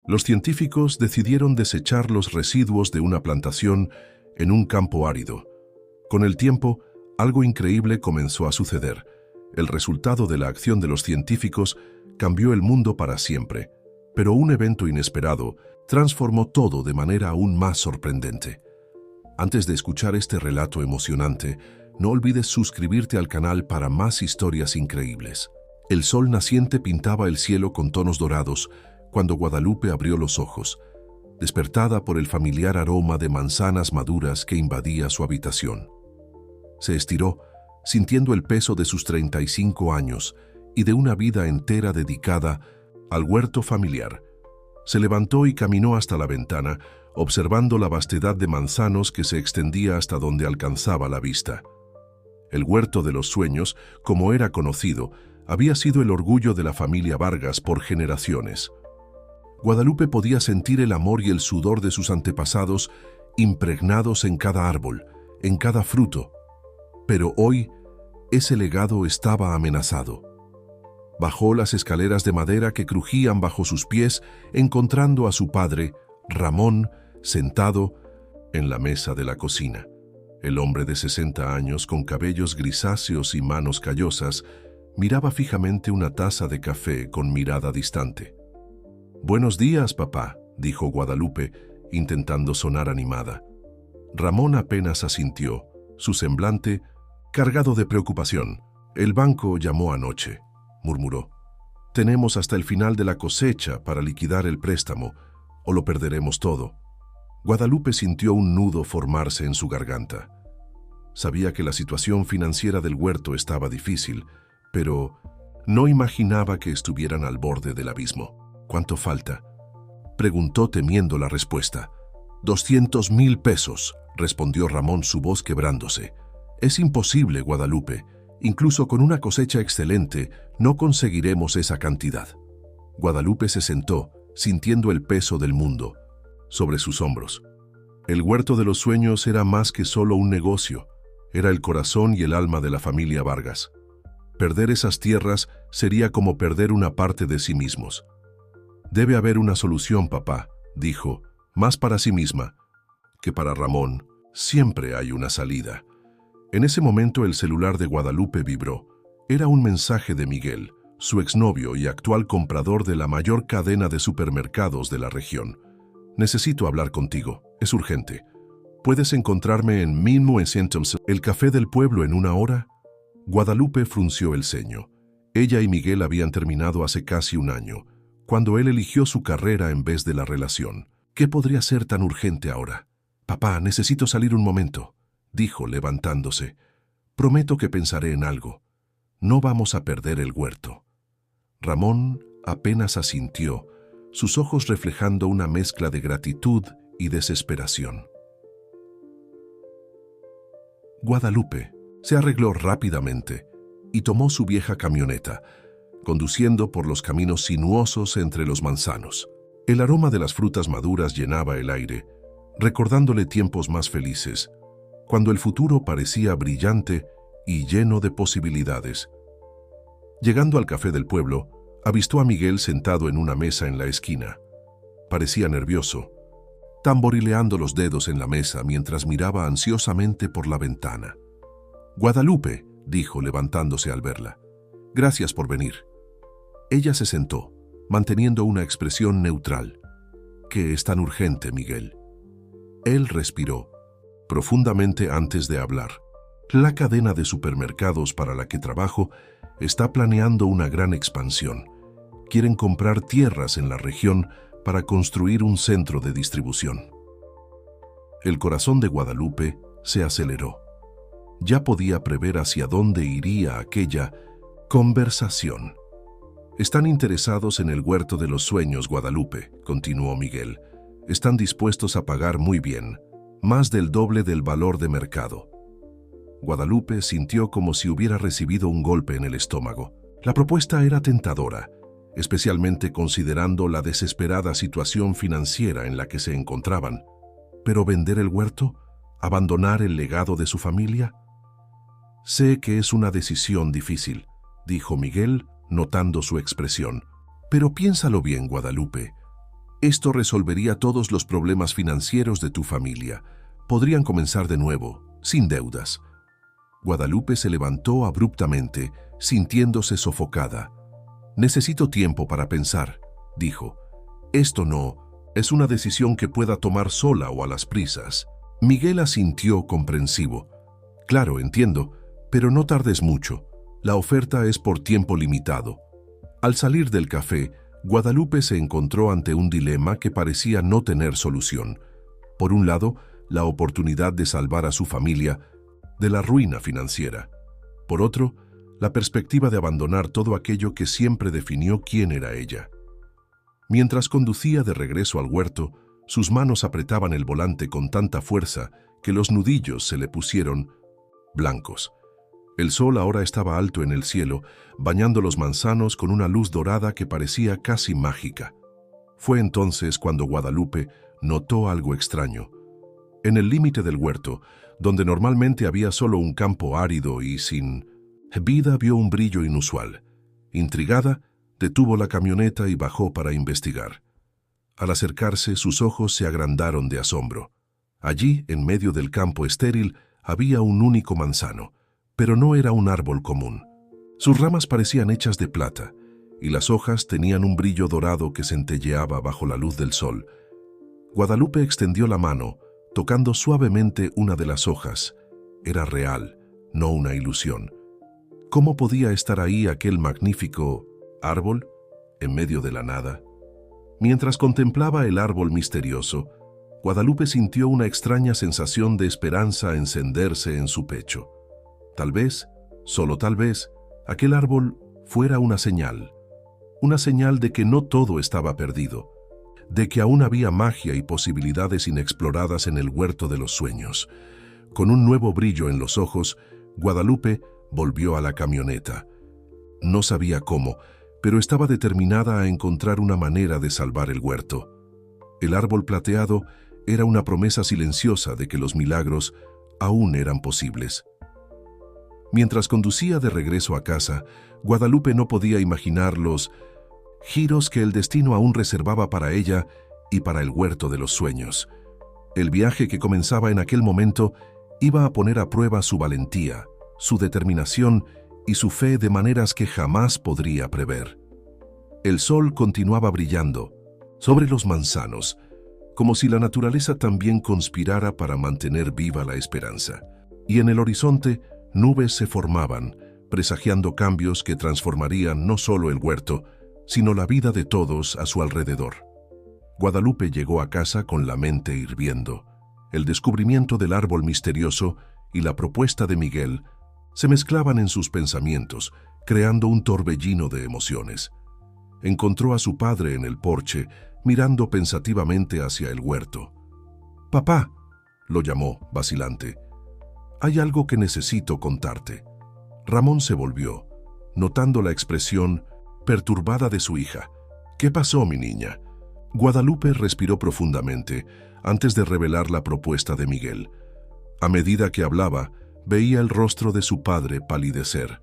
Los científicos decidieron desechar los residuos de una plantación en un campo árido. Con el tiempo, algo increíble comenzó a suceder. El resultado de la acción de los científicos cambió el mundo para siempre, pero un evento inesperado transformó todo de manera aún más sorprendente. Antes de escuchar este relato emocionante, no olvides suscribirte al canal para más historias increíbles. El sol naciente pintaba el cielo con tonos dorados cuando Guadalupe abrió los ojos, despertada por el familiar aroma de manzanas maduras que invadía su habitación. Se estiró, sintiendo el peso de sus 35 años y de una vida entera dedicada al huerto familiar. Se levantó y caminó hasta la ventana, observando la vastedad de manzanos que se extendía hasta donde alcanzaba la vista. El huerto de los sueños, como era conocido, había sido el orgullo de la familia Vargas por generaciones. Guadalupe podía sentir el amor y el sudor de sus antepasados impregnados en cada árbol, en cada fruto. Pero hoy, ese legado estaba amenazado. Bajó las escaleras de madera que crujían bajo sus pies, encontrando a su padre, Ramón, sentado en la mesa de la cocina. El hombre de 60 años, con cabellos grisáceos y manos callosas, miraba fijamente una taza de café con mirada distante. «Buenos días, papá», dijo Guadalupe, intentando sonar animada. Ramón apenas asintió, su semblante cargado de preocupación. «El banco llamó anoche», murmuró. «Tenemos hasta el final de la cosecha para liquidar el préstamo, o lo perderemos todo». Guadalupe sintió un nudo formarse en su garganta. Sabía que la situación financiera del huerto estaba difícil, pero no imaginaba que estuvieran al borde del abismo. «¿Cuánto falta?», preguntó temiendo la respuesta. «200,000 pesos», respondió Ramón, su voz quebrándose. «Es imposible, Guadalupe. Incluso con una cosecha excelente, no conseguiremos esa cantidad». Guadalupe se sentó, sintiendo el peso del mundo sobre sus hombros. El huerto de los sueños era más que solo un negocio. Era el corazón y el alma de la familia Vargas. Perder esas tierras sería como perder una parte de sí mismos. «Debe haber una solución, papá», dijo, más para sí misma que para Ramón. «Siempre hay una salida». En ese momento el celular de Guadalupe vibró. Era un mensaje de Miguel, su exnovio y actual comprador de la mayor cadena de supermercados de la región. «Necesito hablar contigo, es urgente. ¿Puedes encontrarme en 1900 el café del pueblo en una hora?» Guadalupe frunció el ceño. Ella y Miguel habían terminado hace casi un año, cuando él eligió su carrera en vez de la relación. ¿Qué podría ser tan urgente ahora? «Papá, necesito salir un momento», dijo levantándose. «Prometo que pensaré en algo. No vamos a perder el huerto». Ramón apenas asintió, sus ojos reflejando una mezcla de gratitud y desesperación. Guadalupe se arregló rápidamente y tomó su vieja camioneta, conduciendo por los caminos sinuosos entre los manzanos. El aroma de las frutas maduras llenaba el aire, recordándole tiempos más felices, cuando el futuro parecía brillante y lleno de posibilidades. Llegando al café del pueblo, avistó a Miguel sentado en una mesa en la esquina. Parecía nervioso, tamborileando los dedos en la mesa mientras miraba ansiosamente por la ventana. «Guadalupe», dijo levantándose al verla. «Gracias por venir». Ella se sentó, manteniendo una expresión neutral. «¿Qué es tan urgente, Miguel?». Él respiró profundamente antes de hablar. «La cadena de supermercados para la que trabajo está planeando una gran expansión. Quieren comprar tierras en la región para construir un centro de distribución». El corazón de Guadalupe se aceleró. Ya podía prever hacia dónde iría aquella conversación. «Están interesados en el huerto de los sueños, Guadalupe», continuó Miguel. «Están dispuestos a pagar muy bien, más del doble del valor de mercado». Guadalupe sintió como si hubiera recibido un golpe en el estómago. La propuesta era tentadora, especialmente considerando la desesperada situación financiera en la que se encontraban. ¿Pero vender el huerto? ¿Abandonar el legado de su familia? «Sé que es una decisión difícil», dijo Miguel, notando su expresión. «Pero piénsalo bien, Guadalupe. Esto resolvería todos los problemas financieros de tu familia. Podrían comenzar de nuevo, sin deudas. Guadalupe se levantó abruptamente, sintiéndose sofocada. «Necesito tiempo para pensar», dijo. «Esto no es una decisión que pueda tomar sola o a las prisas». Miguel asintió comprensivo. «Claro, entiendo, pero no tardes mucho. La oferta es por tiempo limitado». Al salir del café, Guadalupe se encontró ante un dilema que parecía no tener solución. Por un lado, la oportunidad de salvar a su familia de la ruina financiera. Por otro, la perspectiva de abandonar todo aquello que siempre definió quién era ella. Mientras conducía de regreso al huerto, sus manos apretaban el volante con tanta fuerza que los nudillos se le pusieron blancos. El sol ahora estaba alto en el cielo, bañando los manzanos con una luz dorada que parecía casi mágica. Fue entonces cuando Guadalupe notó algo extraño. En el límite del huerto, donde normalmente había solo un campo árido y sin vida, vio un brillo inusual. Intrigada, detuvo la camioneta y bajó para investigar. Al acercarse, sus ojos se agrandaron de asombro. Allí, en medio del campo estéril, había un único manzano, pero no era un árbol común. Sus ramas parecían hechas de plata, y las hojas tenían un brillo dorado que centelleaba bajo la luz del sol. Guadalupe extendió la mano, tocando suavemente una de las hojas. Era real, no una ilusión. ¿Cómo podía estar ahí aquel magnífico árbol en medio de la nada? Mientras contemplaba el árbol misterioso, Guadalupe sintió una extraña sensación de esperanza encenderse en su pecho. Tal vez, solo tal vez, aquel árbol fuera una señal de que no todo estaba perdido, de que aún había magia y posibilidades inexploradas en el huerto de los sueños. Con un nuevo brillo en los ojos, Guadalupe volvió a la camioneta. No sabía cómo, pero estaba determinada a encontrar una manera de salvar el huerto. El árbol plateado era una promesa silenciosa de que los milagros aún eran posibles. Mientras conducía de regreso a casa, Guadalupe no podía imaginar los giros que el destino aún reservaba para ella y para el huerto de los sueños. El viaje que comenzaba en aquel momento iba a poner a prueba su valentía, su determinación y su fe de maneras que jamás podría prever. El sol continuaba brillando sobre los manzanos, como si la naturaleza también conspirara para mantener viva la esperanza. Y en el horizonte, nubes se formaban, presagiando cambios que transformarían no solo el huerto, sino la vida de todos a su alrededor. Guadalupe llegó a casa con la mente hirviendo. El descubrimiento del árbol misterioso y la propuesta de Miguel se mezclaban en sus pensamientos, creando un torbellino de emociones. Encontró a su padre en el porche, mirando pensativamente hacia el huerto. «Papá», lo llamó, vacilante, «hay algo que necesito contarte». Ramón se volvió, notando la expresión perturbada de su hija. «¿Qué pasó, mi niña?». Guadalupe respiró profundamente antes de revelar la propuesta de Miguel. A medida que hablaba, veía el rostro de su padre palidecer.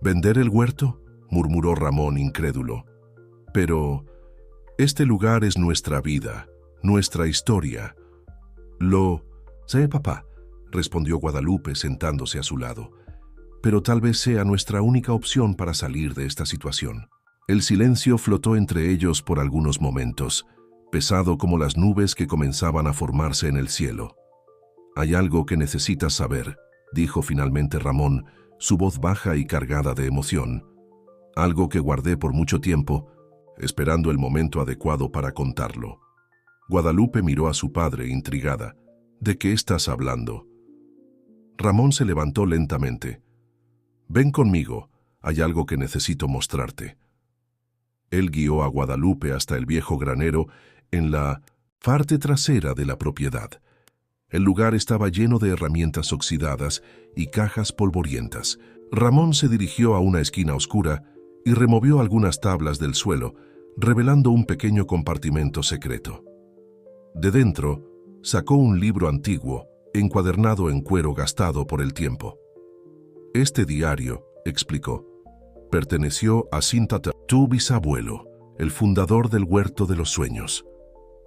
«¿Vender el huerto?», murmuró Ramón incrédulo. «Pero este lugar es nuestra vida, nuestra historia». «Lo sé, papá», respondió Guadalupe sentándose a su lado. «Pero tal vez sea nuestra única opción para salir de esta situación». El silencio flotó entre ellos por algunos momentos, pesado como las nubes que comenzaban a formarse en el cielo. «Hay algo que necesitas saber», dijo finalmente Ramón, su voz baja y cargada de emoción. «Algo que guardé por mucho tiempo, esperando el momento adecuado para contarlo». Guadalupe miró a su padre intrigada. «¿De qué estás hablando?». Ramón se levantó lentamente. «Ven conmigo, hay algo que necesito mostrarte». Él guió a Guadalupe hasta el viejo granero en la parte trasera de la propiedad. El lugar estaba lleno de herramientas oxidadas y cajas polvorientas. Ramón se dirigió a una esquina oscura y removió algunas tablas del suelo, revelando un pequeño compartimento secreto. De dentro, sacó un libro antiguo, encuadernado en cuero gastado por el tiempo. «Este diario», explicó, «perteneció a Sintata, tu bisabuelo. el fundador del Huerto de los Sueños.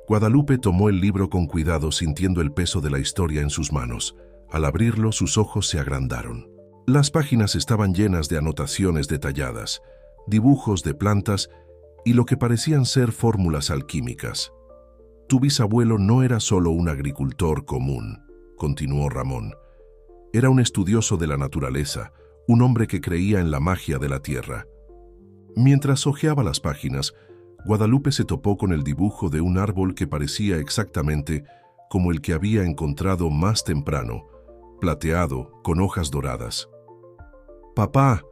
Guadalupe tomó el libro con cuidado, sintiendo el peso de la historia en sus manos. Al abrirlo, sus ojos se agrandaron. Las páginas estaban llenas de anotaciones detalladas, dibujos de plantas y lo que parecían ser fórmulas alquímicas. Tu bisabuelo no era solo un agricultor común, continuó Ramón. Era un estudioso de la naturaleza, un hombre que creía en la magia de la tierra. Mientras hojeaba las páginas, Guadalupe se topó con el dibujo de un árbol que parecía exactamente como el que había encontrado más temprano, plateado, con hojas doradas. «Papá,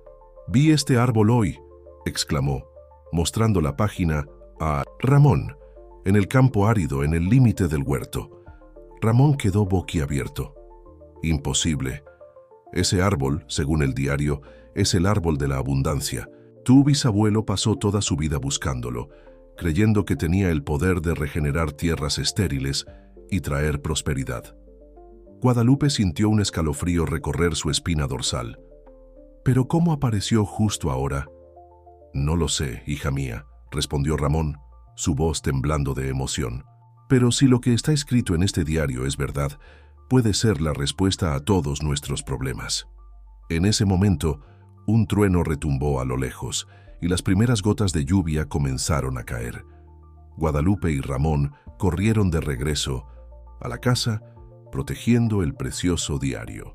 vi este árbol hoy», exclamó, mostrando la página a Ramón, en el campo árido, en el límite del huerto. Ramón quedó boquiabierto. «Imposible. Ese árbol, según el diario, es el árbol de la abundancia. Tu bisabuelo pasó toda su vida buscándolo, creyendo que tenía el poder de regenerar tierras estériles y traer prosperidad». Guadalupe sintió un escalofrío recorrer su espina dorsal. «¿Pero cómo apareció justo ahora?» «No lo sé, hija mía», respondió Ramón, su voz temblando de emoción. «Pero si lo que está escrito en este diario es verdad, puede ser la respuesta a todos nuestros problemas». En ese momento, un trueno retumbó a lo lejos y las primeras gotas de lluvia comenzaron a caer. Guadalupe y Ramón corrieron de regreso a la casa, protegiendo el precioso diario.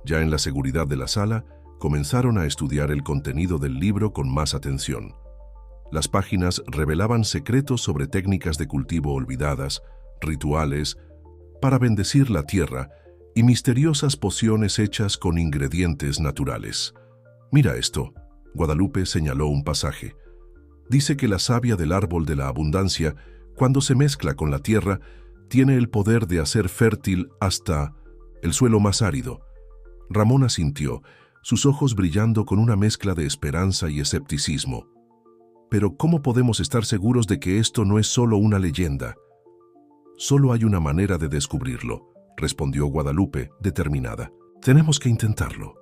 Ya en la seguridad de la sala, comenzaron a estudiar el contenido del libro con más atención. Las páginas revelaban secretos sobre técnicas de cultivo olvidadas, rituales para bendecir la tierra y misteriosas pociones hechas con ingredientes naturales. «Mira esto», Guadalupe señaló un pasaje. «Dice que la savia del árbol de la abundancia, cuando se mezcla con la tierra, tiene el poder de hacer fértil hasta el suelo más árido». Ramón asintió, sus ojos brillando con una mezcla de esperanza y escepticismo. «Pero ¿cómo podemos estar seguros de que esto no es solo una leyenda?» «Solo hay una manera de descubrirlo», respondió Guadalupe, determinada. «Tenemos que intentarlo».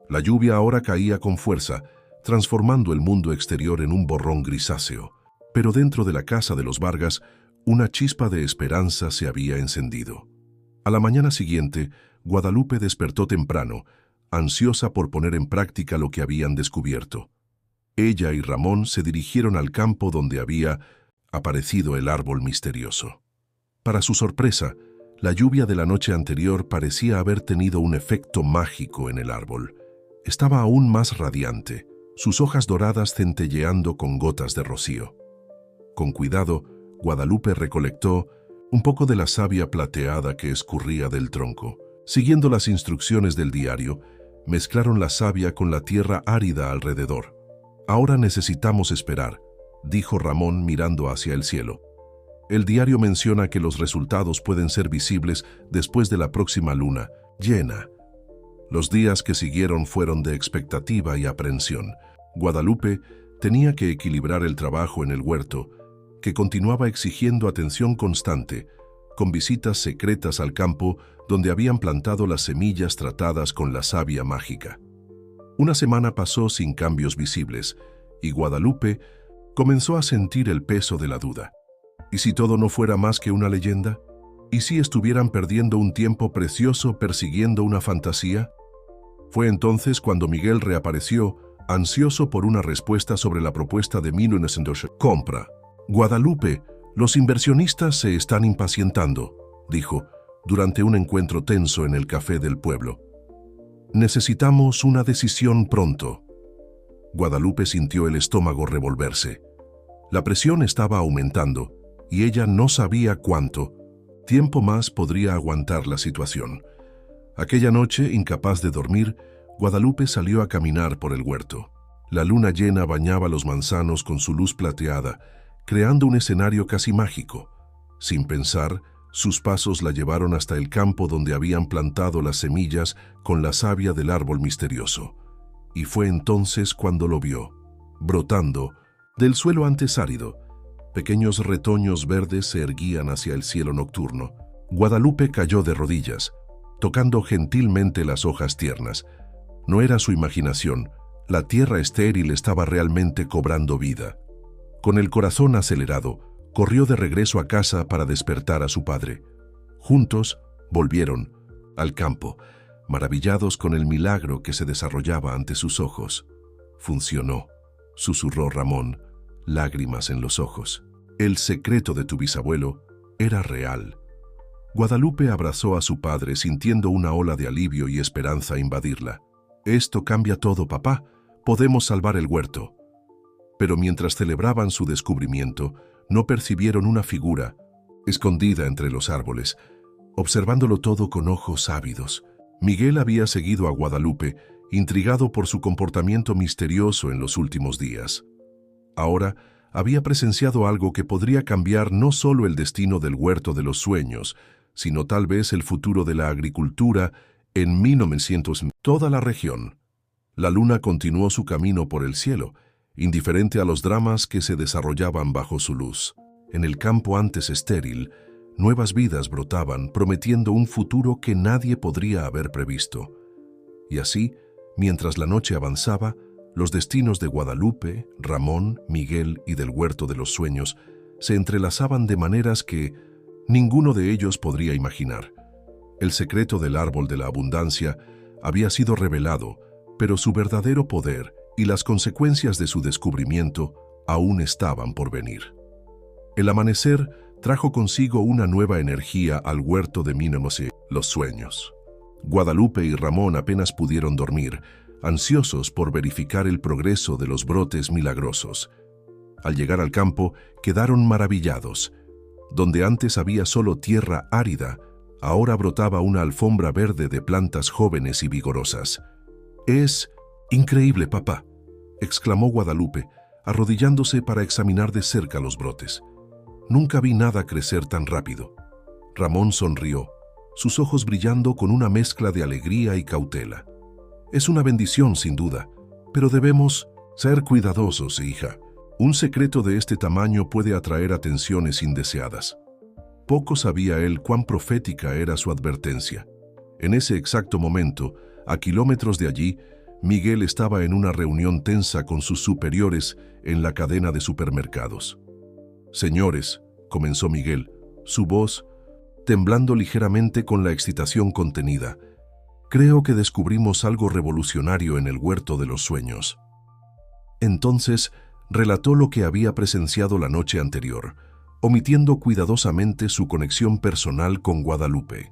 La lluvia ahora caía con fuerza, transformando el mundo exterior en un borrón grisáceo. Pero dentro de la casa de los Vargas, una chispa de esperanza se había encendido. A la mañana siguiente, Guadalupe despertó temprano, ansiosa por poner en práctica lo que habían descubierto. Ella y Ramón se dirigieron al campo donde había aparecido el árbol misterioso. Para su sorpresa, la lluvia de la noche anterior parecía haber tenido un efecto mágico en el árbol. Estaba aún más radiante, sus hojas doradas centelleando con gotas de rocío. Con cuidado, Guadalupe recolectó un poco de la savia plateada que escurría del tronco. Siguiendo las instrucciones del diario, mezclaron la savia con la tierra árida alrededor. «Ahora necesitamos esperar», dijo Ramón mirando hacia el cielo. «El diario menciona que los resultados pueden ser visibles después de la próxima luna llena». Los días que siguieron fueron de expectativa y aprensión. Guadalupe tenía que equilibrar el trabajo en el huerto, que continuaba exigiendo atención constante, con visitas secretas al campo donde habían plantado las semillas tratadas con la savia mágica. Una semana pasó sin cambios visibles, y Guadalupe comenzó a sentir el peso de la duda. ¿Y si todo no fuera más que una leyenda? ¿Y si estuvieran perdiendo un tiempo precioso persiguiendo una fantasía? Fue entonces cuando Miguel reapareció, ansioso por una respuesta sobre la propuesta de 1912. «Compra. Guadalupe, los inversionistas se están impacientando», dijo, durante un encuentro tenso en el café del pueblo. «Necesitamos una decisión pronto». Guadalupe sintió el estómago revolverse. La presión estaba aumentando, y ella no sabía cuánto tiempo más podría aguantar la situación. Aquella noche, incapaz de dormir, Guadalupe salió a caminar por el huerto. La luna llena bañaba los manzanos con su luz plateada, creando un escenario casi mágico. Sin pensar, sus pasos la llevaron hasta el campo donde habían plantado las semillas con la savia del árbol misterioso. Y fue entonces cuando lo vio, brotando del suelo antes árido. Pequeños retoños verdes se erguían hacia el cielo nocturno. Guadalupe cayó de rodillas, tocando gentilmente las hojas tiernas. No era su imaginación, la tierra estéril estaba realmente cobrando vida. Con el corazón acelerado, corrió de regreso a casa para despertar a su padre. Juntos volvieron al campo, maravillados con el milagro que se desarrollaba ante sus ojos. «Funcionó», susurró Ramón, lágrimas en los ojos. «El secreto de tu bisabuelo era real». Guadalupe abrazó a su padre sintiendo una ola de alivio y esperanza invadirla. «Esto cambia todo, papá. Podemos salvar el huerto». Pero mientras celebraban su descubrimiento, no percibieron una figura, escondida entre los árboles, observándolo todo con ojos ávidos. Miguel había seguido a Guadalupe, intrigado por su comportamiento misterioso en los últimos días. Ahora había presenciado algo que podría cambiar no solo el destino del huerto de los sueños, sino tal vez el futuro de la agricultura en 1900. Toda la región. La luna continuó su camino por el cielo, indiferente a los dramas que se desarrollaban bajo su luz. En el campo antes estéril, nuevas vidas brotaban, prometiendo un futuro que nadie podría haber previsto. Y así, mientras la noche avanzaba, los destinos de Guadalupe, Ramón, Miguel y del Huerto de los Sueños se entrelazaban de maneras que ninguno de ellos podría imaginar. El secreto del árbol de la abundancia había sido revelado, pero su verdadero poder y las consecuencias de su descubrimiento aún estaban por venir. El amanecer trajo consigo una nueva energía al huerto de los Sueños. Guadalupe y Ramón apenas pudieron dormir, ansiosos por verificar el progreso de los brotes milagrosos. Al llegar al campo, quedaron maravillados. Donde antes había solo tierra árida, ahora brotaba una alfombra verde de plantas jóvenes y vigorosas. «Es increíble, papá», exclamó Guadalupe, arrodillándose para examinar de cerca los brotes. «Nunca vi nada crecer tan rápido». Ramón sonrió, sus ojos brillando con una mezcla de alegría y cautela. «Es una bendición, sin duda, pero debemos ser cuidadosos, hija. Un secreto de este tamaño puede atraer atenciones indeseadas». Poco sabía él cuán profética era su advertencia. En ese exacto momento, a kilómetros de allí, Miguel estaba en una reunión tensa con sus superiores en la cadena de supermercados. «Señores», comenzó Miguel, su voz temblando ligeramente con la excitación contenida, «creo que descubrimos algo revolucionario en el Huerto de los Sueños». Entonces relató lo que había presenciado la noche anterior, omitiendo cuidadosamente su conexión personal con Guadalupe.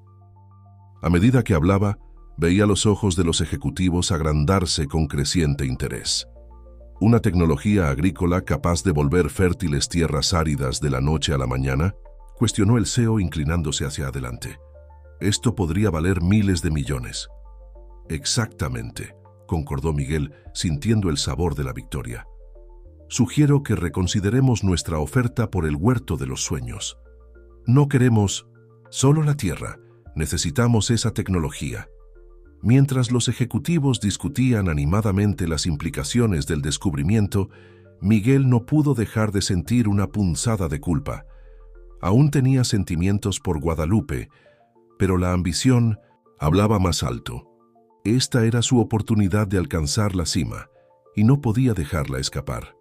A medida que hablaba, veía los ojos de los ejecutivos agrandarse con creciente interés. ¿Una tecnología agrícola capaz de volver fértiles tierras áridas de la noche a la mañana?, cuestionó el CEO inclinándose hacia adelante. «Esto podría valer miles de millones». «Exactamente», concordó Miguel, sintiendo el sabor de la victoria. «Sugiero que reconsideremos nuestra oferta por el Huerto de los Sueños. No queremos solo la tierra, necesitamos esa tecnología». Mientras los ejecutivos discutían animadamente las implicaciones del descubrimiento, Miguel no pudo dejar de sentir una punzada de culpa. Aún tenía sentimientos por Guadalupe, pero la ambición hablaba más alto. Esta era su oportunidad de alcanzar la cima, y no podía dejarla escapar.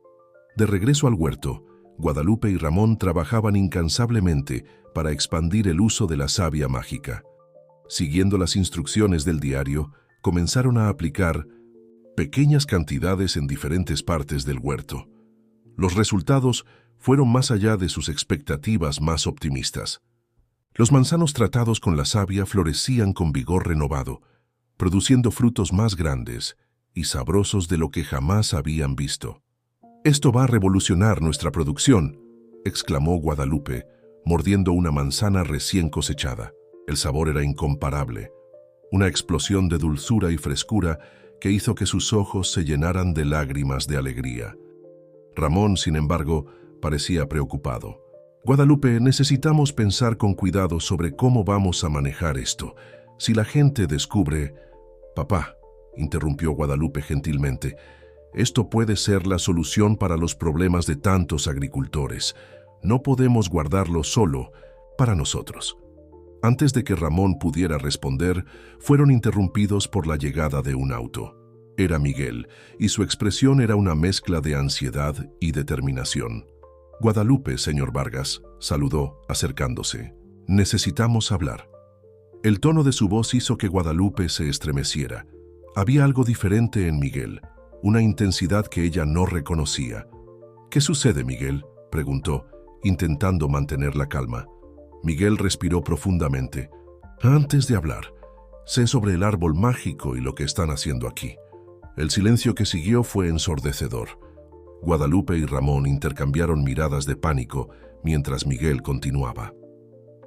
De regreso al huerto, Guadalupe y Ramón trabajaban incansablemente para expandir el uso de la savia mágica. Siguiendo las instrucciones del diario, comenzaron a aplicar pequeñas cantidades en diferentes partes del huerto. Los resultados fueron más allá de sus expectativas más optimistas. Los manzanos tratados con la savia florecían con vigor renovado, produciendo frutos más grandes y sabrosos de lo que jamás habían visto. «Esto va a revolucionar nuestra producción», exclamó Guadalupe, mordiendo una manzana recién cosechada. El sabor era incomparable, una explosión de dulzura y frescura que hizo que sus ojos se llenaran de lágrimas de alegría. Ramón, sin embargo, parecía preocupado. «Guadalupe, necesitamos pensar con cuidado sobre cómo vamos a manejar esto. Si la gente descubre...» «Papá», interrumpió Guadalupe gentilmente, «esto puede ser la solución para los problemas de tantos agricultores. No podemos guardarlo solo para nosotros». Antes de que Ramón pudiera responder, fueron interrumpidos por la llegada de un auto. Era Miguel, y su expresión era una mezcla de ansiedad y determinación. Guadalupe, señor Vargas, saludó, acercándose. Necesitamos hablar. El tono de su voz hizo que Guadalupe se estremeciera. Había algo diferente en Miguel, una intensidad que ella no reconocía. ¿Qué sucede, Miguel?, preguntó, intentando mantener la calma. Miguel respiró profundamente. Antes de hablar, sé sobre el árbol mágico y lo que están haciendo aquí. El silencio que siguió fue ensordecedor. Guadalupe y Ramón intercambiaron miradas de pánico mientras Miguel continuaba.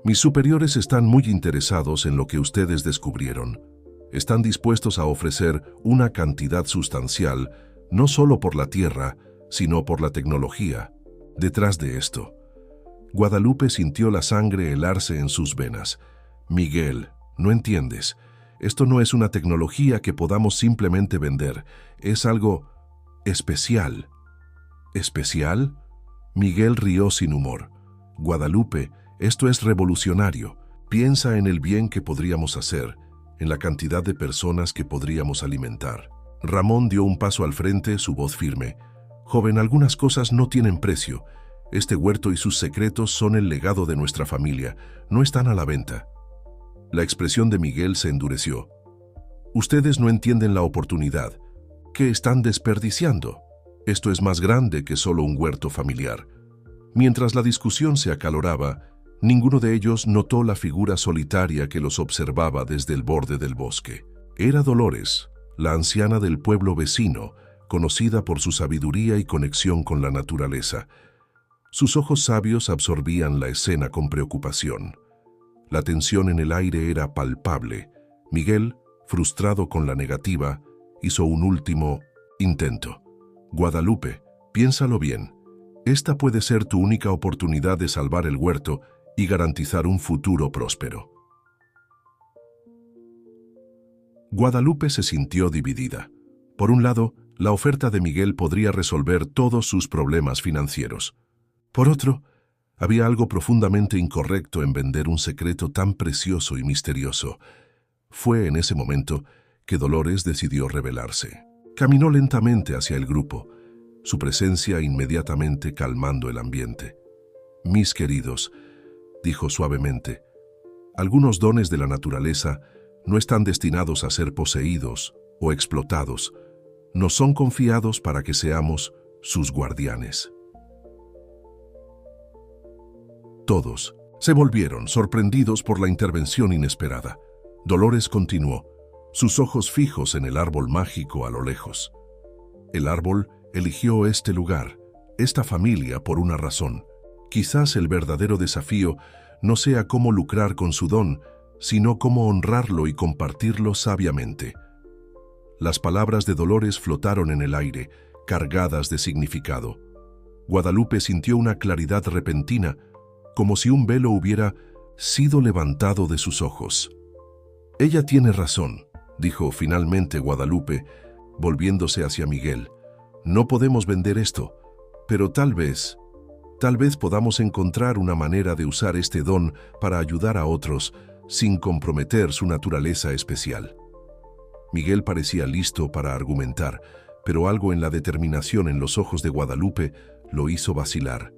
Mis superiores están muy interesados en lo que ustedes descubrieron. Están dispuestos a ofrecer una cantidad sustancial, no solo por la tierra, sino por la tecnología. Detrás de esto, Guadalupe sintió la sangre helarse en sus venas. Miguel, no entiendes. Esto no es una tecnología que podamos simplemente vender. Es algo especial. ¿Especial? Miguel rió sin humor. Guadalupe, esto es revolucionario. Piensa en el bien que podríamos hacer, en la cantidad de personas que podríamos alimentar. Ramón dio un paso al frente, su voz firme. Joven, algunas cosas no tienen precio. Este huerto y sus secretos son el legado de nuestra familia. No están a la venta. La expresión de Miguel se endureció. Ustedes no entienden la oportunidad. ¿Qué están desperdiciando? Esto es más grande que solo un huerto familiar. Mientras la discusión se acaloraba, ninguno de ellos notó la figura solitaria que los observaba desde el borde del bosque. Era Dolores, la anciana del pueblo vecino, conocida por su sabiduría y conexión con la naturaleza. Sus ojos sabios absorbían la escena con preocupación. La tensión en el aire era palpable. Miguel, frustrado con la negativa, hizo un último intento. Guadalupe, piénsalo bien. Esta puede ser tu única oportunidad de salvar el huerto y garantizar un futuro próspero. Guadalupe se sintió dividida. Por un lado, la oferta de Miguel podría resolver todos sus problemas financieros. Por otro, había algo profundamente incorrecto en vender un secreto tan precioso y misterioso. Fue en ese momento que Dolores decidió rebelarse. Caminó lentamente hacia el grupo, su presencia inmediatamente calmando el ambiente. Mis queridos, dijo suavemente, algunos dones de la naturaleza no están destinados a ser poseídos o explotados. Nos son confiados para que seamos sus guardianes. Todos se volvieron sorprendidos por la intervención inesperada. Dolores continuó, sus ojos fijos en el árbol mágico a lo lejos. El árbol eligió este lugar, esta familia, por una razón. Quizás el verdadero desafío no sea cómo lucrar con su don, sino cómo honrarlo y compartirlo sabiamente. Las palabras de Dolores flotaron en el aire, cargadas de significado. Guadalupe sintió una claridad repentina, como si un velo hubiera sido levantado de sus ojos. Ella tiene razón, dijo finalmente Guadalupe, volviéndose hacia Miguel. No podemos vender esto, pero tal vez podamos encontrar una manera de usar este don para ayudar a otros sin comprometer su naturaleza especial. Miguel parecía listo para argumentar, pero algo en la determinación en los ojos de Guadalupe lo hizo vacilar.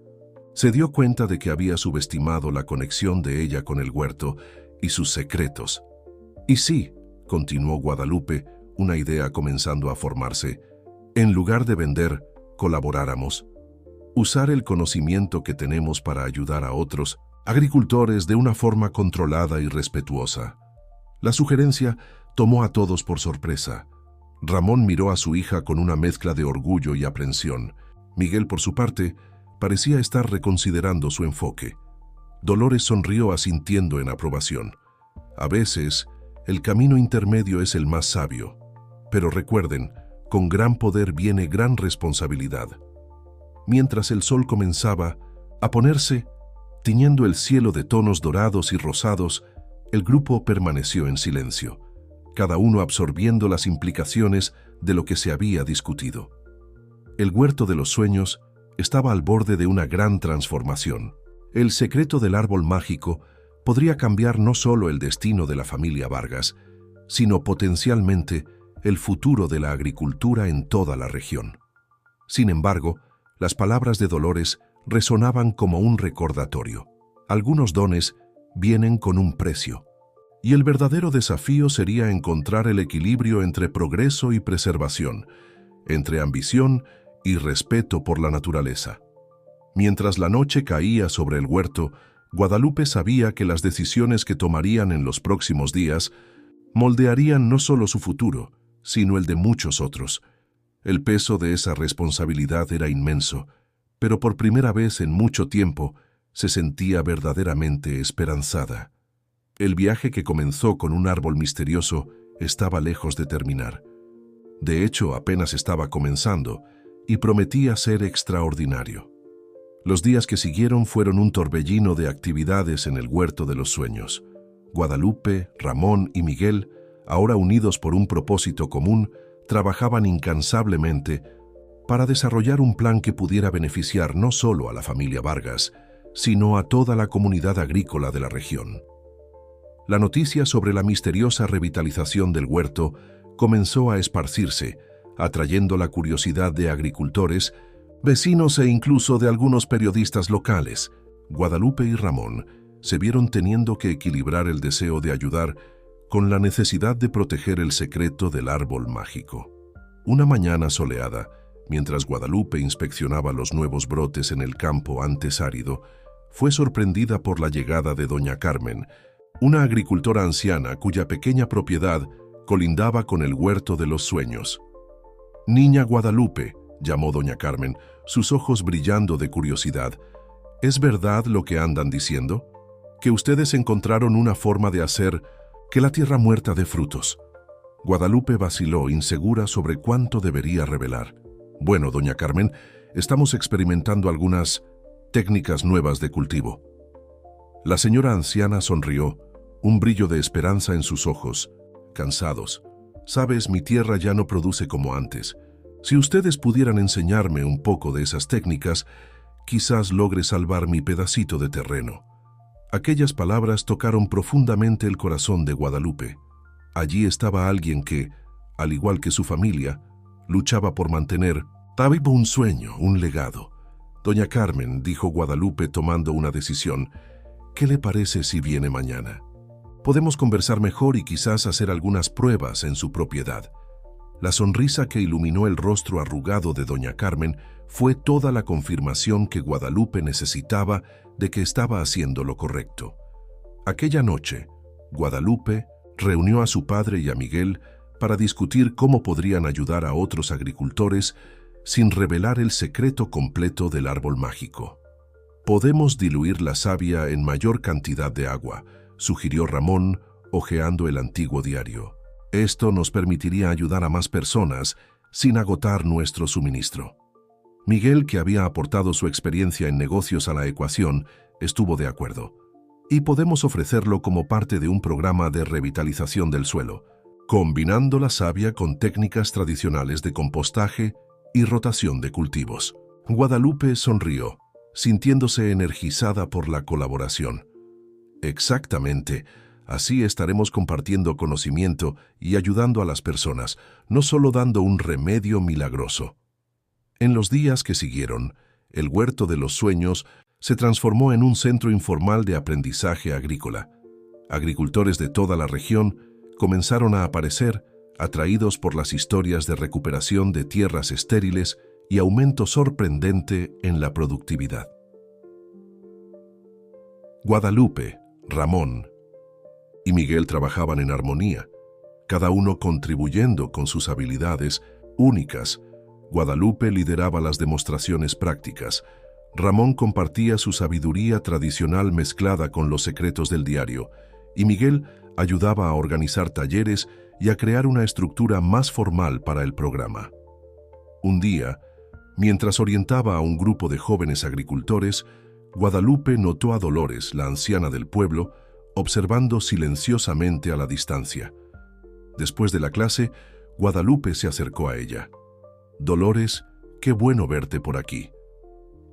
Se dio cuenta de que había subestimado la conexión de ella con el huerto y sus secretos. Y sí, continuó Guadalupe, una idea comenzando a formarse, en lugar de vender, colaboráramos. Usar el conocimiento que tenemos para ayudar a otros agricultores de una forma controlada y respetuosa. La sugerencia tomó a todos por sorpresa. Ramón miró a su hija con una mezcla de orgullo y aprensión. Miguel, por su parte, parecía estar reconsiderando su enfoque. Dolores sonrió asintiendo en aprobación. A veces, el camino intermedio es el más sabio. Pero recuerden, con gran poder viene gran responsabilidad. Mientras el sol comenzaba a ponerse, tiñendo el cielo de tonos dorados y rosados, el grupo permaneció en silencio, cada uno absorbiendo las implicaciones de lo que se había discutido. El huerto de los sueños estaba al borde de una gran transformación. El secreto del árbol mágico podría cambiar no solo el destino de la familia Vargas, sino potencialmente el futuro de la agricultura en toda la región. Sin embargo, las palabras de Dolores resonaban como un recordatorio. Algunos dones vienen con un precio, y el verdadero desafío sería encontrar el equilibrio entre progreso y preservación, entre ambición y respeto por la naturaleza. Mientras la noche caía sobre el huerto, Guadalupe sabía que las decisiones que tomarían en los próximos días moldearían no solo su futuro, sino el de muchos otros. El peso de esa responsabilidad era inmenso, pero por primera vez en mucho tiempo se sentía verdaderamente esperanzada. El viaje que comenzó con un árbol misterioso estaba lejos de terminar. De hecho, apenas estaba comenzando y prometía ser extraordinario. Los días que siguieron fueron un torbellino de actividades en el huerto de los sueños. Guadalupe, Ramón y Miguel, ahora unidos por un propósito común, trabajaban incansablemente para desarrollar un plan que pudiera beneficiar no solo a la familia Vargas, sino a toda la comunidad agrícola de la región. La noticia sobre la misteriosa revitalización del huerto comenzó a esparcirse, atrayendo la curiosidad de agricultores, vecinos e incluso de algunos periodistas locales. Guadalupe y Ramón se vieron teniendo que equilibrar el deseo de ayudar con la necesidad de proteger el secreto del árbol mágico. Una mañana soleada, mientras Guadalupe inspeccionaba los nuevos brotes en el campo antes árido, fue sorprendida por la llegada de doña Carmen, una agricultora anciana cuya pequeña propiedad colindaba con el huerto de los sueños. «Niña Guadalupe», llamó doña Carmen, sus ojos brillando de curiosidad, «¿es verdad lo que andan diciendo? ¿Que ustedes encontraron una forma de hacer que la tierra muerta dé frutos?» Guadalupe vaciló, insegura sobre cuánto debería revelar. «Bueno, doña Carmen, estamos experimentando algunas técnicas nuevas de cultivo». La señora anciana sonrió, un brillo de esperanza en sus ojos, cansados. «Sabes, mi tierra ya no produce como antes. Si ustedes pudieran enseñarme un poco de esas técnicas, quizás logre salvar mi pedacito de terreno». Aquellas palabras tocaron profundamente el corazón de Guadalupe. Allí estaba alguien que, al igual que su familia, luchaba por mantener vivo un sueño, un legado. «Doña Carmen», dijo Guadalupe tomando una decisión, «¿qué le parece si viene mañana? Podemos conversar mejor y quizás hacer algunas pruebas en su propiedad». La sonrisa que iluminó el rostro arrugado de doña Carmen fue toda la confirmación que Guadalupe necesitaba de que estaba haciendo lo correcto. Aquella noche, Guadalupe reunió a su padre y a Miguel para discutir cómo podrían ayudar a otros agricultores sin revelar el secreto completo del árbol mágico. «Podemos diluir la savia en mayor cantidad de agua», sugirió Ramón, hojeando el antiguo diario. «Esto nos permitiría ayudar a más personas sin agotar nuestro suministro». Miguel, que había aportado su experiencia en negocios a la ecuación, estuvo de acuerdo. «Y podemos ofrecerlo como parte de un programa de revitalización del suelo, combinando la savia con técnicas tradicionales de compostaje y rotación de cultivos». Guadalupe sonrió, sintiéndose energizada por la colaboración. «Exactamente. Así estaremos compartiendo conocimiento y ayudando a las personas, no solo dando un remedio milagroso». En los días que siguieron, el Huerto de los Sueños se transformó en un centro informal de aprendizaje agrícola. Agricultores de toda la región comenzaron a aparecer, atraídos por las historias de recuperación de tierras estériles y aumento sorprendente en la productividad. Guadalupe, Ramón y Miguel trabajaban en armonía, cada uno contribuyendo con sus habilidades únicas. Guadalupe lideraba las demostraciones prácticas. Ramón compartía su sabiduría tradicional mezclada con los secretos del diario, y Miguel ayudaba a organizar talleres y a crear una estructura más formal para el programa. Un día, mientras orientaba a un grupo de jóvenes agricultores, Guadalupe notó a Dolores, la anciana del pueblo, observando silenciosamente a la distancia. Después de la clase, Guadalupe se acercó a ella. «Dolores, qué bueno verte por aquí.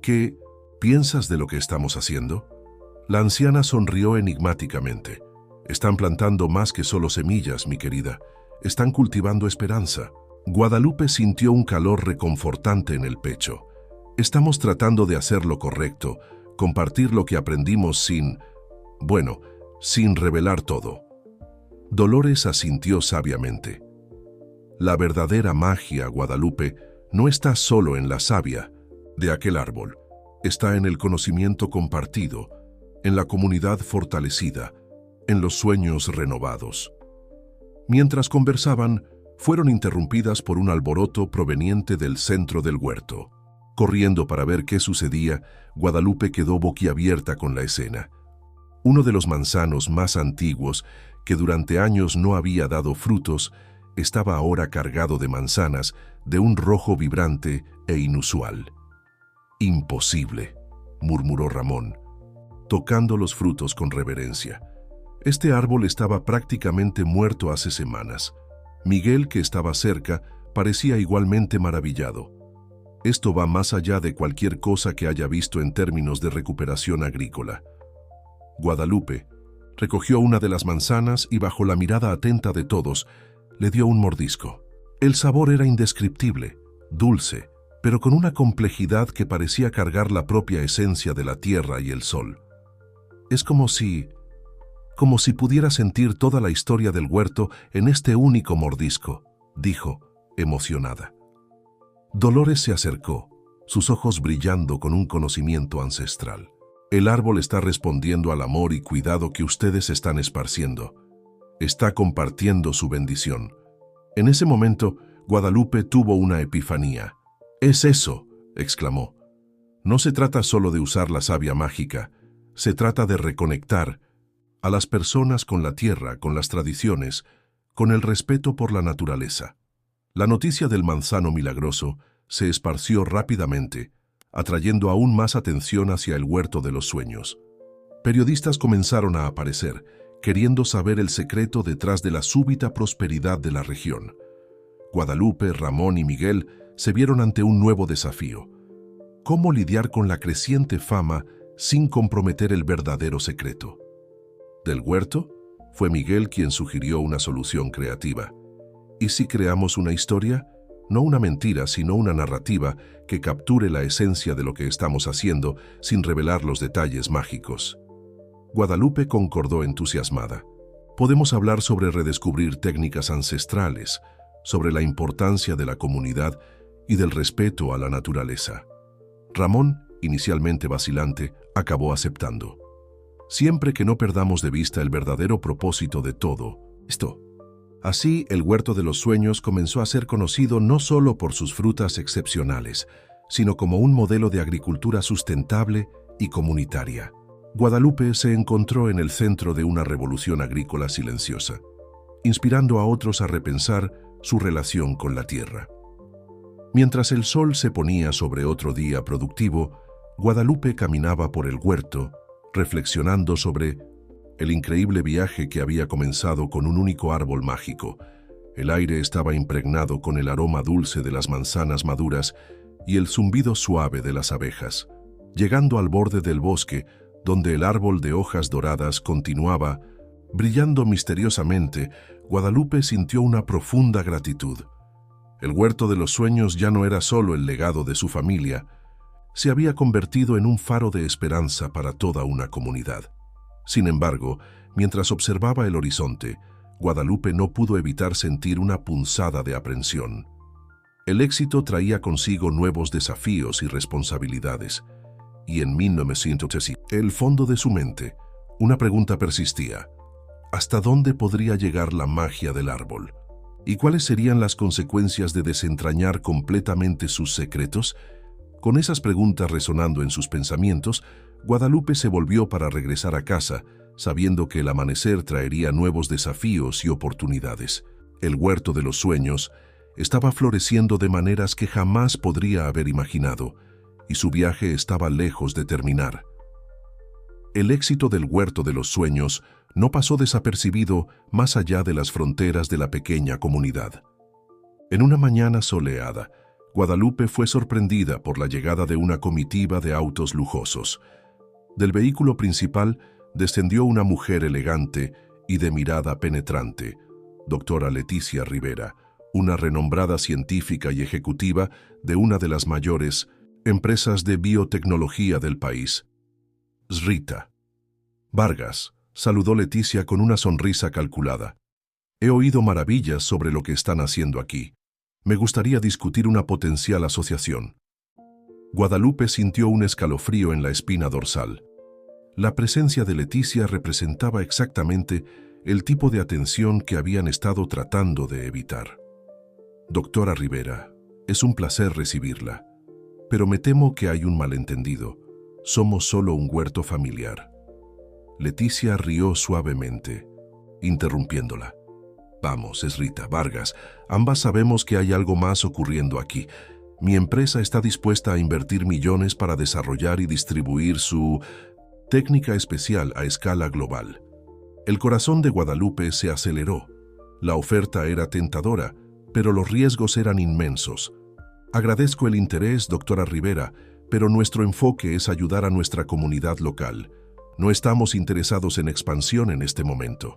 ¿Qué piensas de lo que estamos haciendo?» La anciana sonrió enigmáticamente. «Están plantando más que solo semillas, mi querida. Están cultivando esperanza». Guadalupe sintió un calor reconfortante en el pecho. Estamos tratando de hacer lo correcto, compartir lo que aprendimos sin revelar todo. Dolores asintió sabiamente. La verdadera magia, Guadalupe, no está solo en la savia de aquel árbol. Está en el conocimiento compartido, en la comunidad fortalecida, en los sueños renovados. Mientras conversaban, fueron interrumpidas por un alboroto proveniente del centro del huerto. Corriendo para ver qué sucedía, Guadalupe quedó boquiabierta con la escena. Uno de los manzanos más antiguos, que durante años no había dado frutos, estaba ahora cargado de manzanas de un rojo vibrante e inusual. «Imposible», murmuró Ramón, tocando los frutos con reverencia. Este árbol estaba prácticamente muerto hace semanas. Miguel, que estaba cerca, parecía igualmente maravillado. Esto va más allá de cualquier cosa que haya visto en términos de recuperación agrícola. Guadalupe recogió una de las manzanas y, bajo la mirada atenta de todos, le dio un mordisco. El sabor era indescriptible, dulce, pero con una complejidad que parecía cargar la propia esencia de la tierra y el sol. Es como si pudiera sentir toda la historia del huerto en este único mordisco, dijo, emocionada. Dolores se acercó, sus ojos brillando con un conocimiento ancestral. El árbol está respondiendo al amor y cuidado que ustedes están esparciendo. Está compartiendo su bendición. En ese momento, Guadalupe tuvo una epifanía. «¡Es eso!», exclamó. «No se trata solo de usar la savia mágica, se trata de reconectar a las personas con la tierra, con las tradiciones, con el respeto por la naturaleza». La noticia del manzano milagroso se esparció rápidamente, atrayendo aún más atención hacia el huerto de los sueños. Periodistas comenzaron a aparecer, queriendo saber el secreto detrás de la súbita prosperidad de la región. Guadalupe, Ramón y Miguel se vieron ante un nuevo desafío. ¿Cómo lidiar con la creciente fama sin comprometer el verdadero secreto? Del huerto, fue Miguel quien sugirió una solución creativa. ¿Y si creamos una historia? No una mentira, sino una narrativa que capture la esencia de lo que estamos haciendo sin revelar los detalles mágicos. Guadalupe concordó entusiasmada. Podemos hablar sobre redescubrir técnicas ancestrales, sobre la importancia de la comunidad y del respeto a la naturaleza. Ramón, inicialmente vacilante, acabó aceptando. Siempre que no perdamos de vista el verdadero propósito de todo esto. Así, el Huerto de los Sueños comenzó a ser conocido no solo por sus frutas excepcionales, sino como un modelo de agricultura sustentable y comunitaria. Guadalupe se encontró en el centro de una revolución agrícola silenciosa, inspirando a otros a repensar su relación con la tierra. Mientras el sol se ponía sobre otro día productivo, Guadalupe caminaba por el huerto, reflexionando sobre el increíble viaje que había comenzado con un único árbol mágico. El aire estaba impregnado con el aroma dulce de las manzanas maduras y el zumbido suave de las abejas. Llegando al borde del bosque, donde el árbol de hojas doradas continuaba brillando misteriosamente, Guadalupe sintió una profunda gratitud. El Huerto de los Sueños ya no era solo el legado de su familia, se había convertido en un faro de esperanza para toda una comunidad. Sin embargo, mientras observaba el horizonte, Guadalupe no pudo evitar sentir una punzada de aprensión. El éxito traía consigo nuevos desafíos y responsabilidades, y en 1913, el fondo de su mente, una pregunta persistía. ¿Hasta dónde podría llegar la magia del árbol? ¿Y cuáles serían las consecuencias de desentrañar completamente sus secretos? Con esas preguntas resonando en sus pensamientos, Guadalupe se volvió para regresar a casa, sabiendo que el amanecer traería nuevos desafíos y oportunidades. El Huerto de los Sueños estaba floreciendo de maneras que jamás podría haber imaginado, y su viaje estaba lejos de terminar. El éxito del Huerto de los Sueños no pasó desapercibido más allá de las fronteras de la pequeña comunidad. En una mañana soleada, Guadalupe fue sorprendida por la llegada de una comitiva de autos lujosos. Del vehículo principal descendió una mujer elegante y de mirada penetrante, doctora Leticia Rivera, una renombrada científica y ejecutiva de una de las mayores empresas de biotecnología del país. Srita. Vargas, saludó Leticia con una sonrisa calculada. He oído maravillas sobre lo que están haciendo aquí. Me gustaría discutir una potencial asociación. Guadalupe sintió un escalofrío en la espina dorsal. La presencia de Leticia representaba exactamente el tipo de atención que habían estado tratando de evitar. Doctora Rivera, es un placer recibirla, pero me temo que hay un malentendido. Somos solo un huerto familiar. Leticia rió suavemente, interrumpiéndola. Vamos, Srita, Vargas, ambas sabemos que hay algo más ocurriendo aquí. Mi empresa está dispuesta a invertir millones para desarrollar y distribuir su técnica especial a escala global. El corazón de Guadalupe se aceleró. La oferta era tentadora, pero los riesgos eran inmensos. Agradezco el interés, doctora Rivera, pero nuestro enfoque es ayudar a nuestra comunidad local. No estamos interesados en expansión en este momento.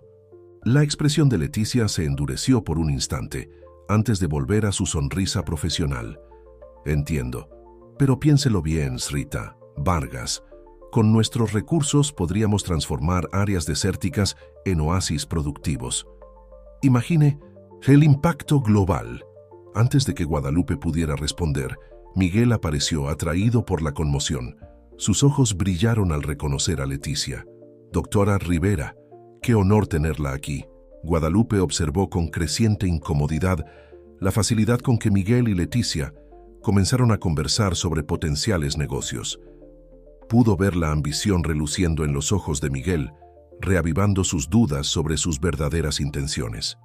La expresión de Leticia se endureció por un instante, antes de volver a su sonrisa profesional. Entiendo, pero piénselo bien, Srita, Vargas. Con nuestros recursos podríamos transformar áreas desérticas en oasis productivos. Imagine el impacto global. Antes de que Guadalupe pudiera responder, Miguel apareció atraído por la conmoción. Sus ojos brillaron al reconocer a Leticia. Doctora Rivera, qué honor tenerla aquí. Guadalupe observó con creciente incomodidad la facilidad con que Miguel y Leticia comenzaron a conversar sobre potenciales negocios. Pudo ver la ambición reluciendo en los ojos de Miguel, reavivando sus dudas sobre sus verdaderas intenciones.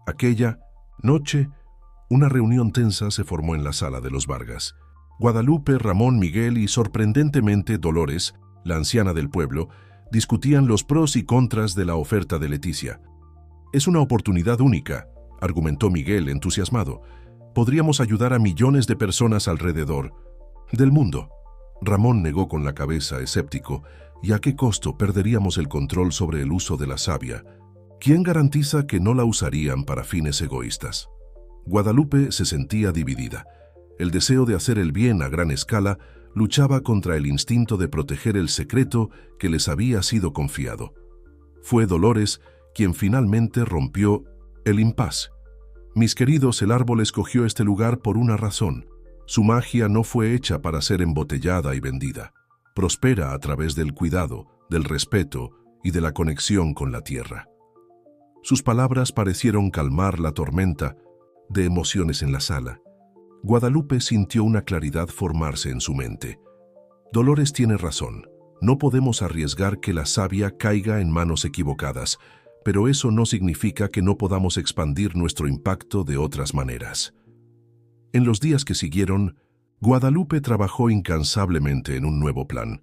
Aquella noche, una reunión tensa se formó en la sala de los Vargas. Guadalupe, Ramón, Miguel y, sorprendentemente, Dolores, la anciana del pueblo, discutían los pros y contras de la oferta de Leticia. Es una oportunidad única, argumentó Miguel entusiasmado. Podríamos ayudar a millones de personas alrededor del mundo. Ramón negó con la cabeza, escéptico. ¿Y a qué costo perderíamos el control sobre el uso de la savia? ¿Quién garantiza que no la usarían para fines egoístas? Guadalupe se sentía dividida. El deseo de hacer el bien a gran escala luchaba contra el instinto de proteger el secreto que les había sido confiado. Fue Dolores quien finalmente rompió el impasse. Mis queridos, el árbol escogió este lugar por una razón. Su magia no fue hecha para ser embotellada y vendida. Prospera a través del cuidado, del respeto y de la conexión con la tierra. Sus palabras parecieron calmar la tormenta de emociones en la sala. Guadalupe sintió una claridad formarse en su mente. Dolores tiene razón. No podemos arriesgar que la savia caiga en manos equivocadas, pero eso no significa que no podamos expandir nuestro impacto de otras maneras. En los días que siguieron, Guadalupe trabajó incansablemente en un nuevo plan.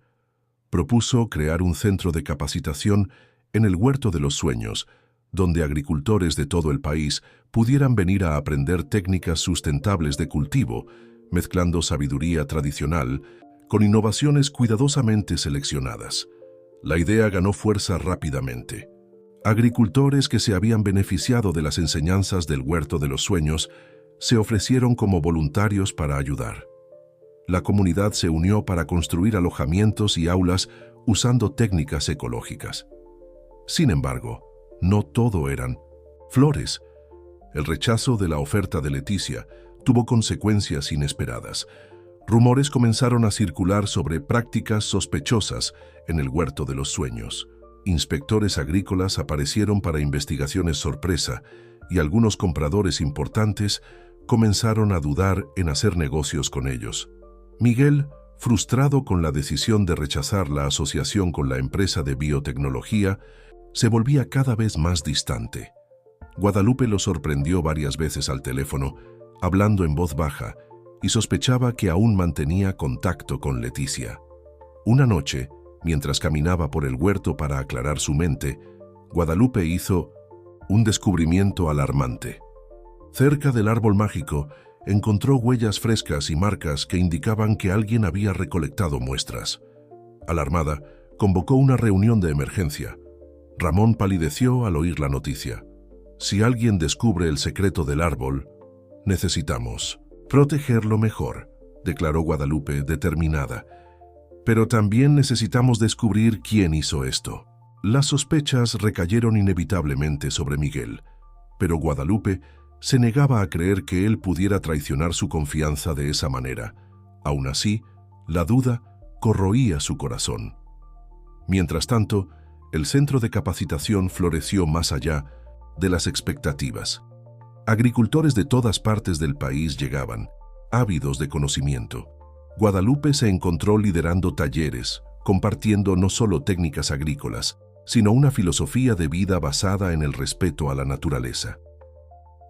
Propuso crear un centro de capacitación en el Huerto de los Sueños, donde agricultores de todo el país pudieran venir a aprender técnicas sustentables de cultivo, mezclando sabiduría tradicional con innovaciones cuidadosamente seleccionadas. La idea ganó fuerza rápidamente. Agricultores que se habían beneficiado de las enseñanzas del Huerto de los Sueños se ofrecieron como voluntarios para ayudar. La comunidad se unió para construir alojamientos y aulas usando técnicas ecológicas. Sin embargo, no todo eran flores. El rechazo de la oferta de Leticia tuvo consecuencias inesperadas. Rumores comenzaron a circular sobre prácticas sospechosas en el Huerto de los Sueños. Inspectores agrícolas aparecieron para investigaciones sorpresa y algunos compradores importantes comenzaron a dudar en hacer negocios con ellos. Miguel, frustrado con la decisión de rechazar la asociación con la empresa de biotecnología, se volvía cada vez más distante. Guadalupe lo sorprendió varias veces al teléfono, hablando en voz baja, y sospechaba que aún mantenía contacto con Leticia. Una noche, mientras caminaba por el huerto para aclarar su mente, Guadalupe hizo un descubrimiento alarmante. Cerca del árbol mágico, encontró huellas frescas y marcas que indicaban que alguien había recolectado muestras. Alarmada, convocó una reunión de emergencia. Ramón palideció al oír la noticia. Si alguien descubre el secreto del árbol, necesitamos protegerlo mejor, declaró Guadalupe, determinada. Pero también necesitamos descubrir quién hizo esto. Las sospechas recayeron inevitablemente sobre Miguel, pero Guadalupe se negaba a creer que él pudiera traicionar su confianza de esa manera. Aún así, la duda corroía su corazón. Mientras tanto, el centro de capacitación floreció más allá de las expectativas. Agricultores de todas partes del país llegaban, ávidos de conocimiento. Guadalupe se encontró liderando talleres, compartiendo no solo técnicas agrícolas, sino una filosofía de vida basada en el respeto a la naturaleza.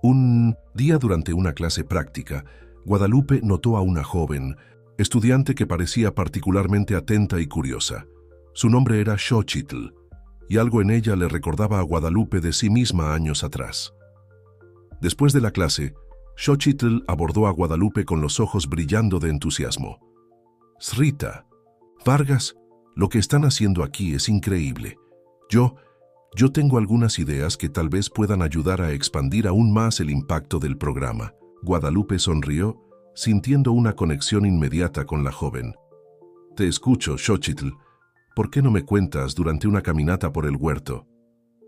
Un día durante una clase práctica, Guadalupe notó a una joven estudiante que parecía particularmente atenta y curiosa. Su nombre era Xochitl, y algo en ella le recordaba a Guadalupe de sí misma años atrás. Después de la clase, Xochitl abordó a Guadalupe con los ojos brillando de entusiasmo. «Srita, Vargas, lo que están haciendo aquí es increíble. Yo tengo algunas ideas que tal vez puedan ayudar a expandir aún más el impacto del programa». Guadalupe sonrió, sintiendo una conexión inmediata con la joven. «Te escucho, Xochitl. ¿Por qué no me cuentas durante una caminata por el huerto?»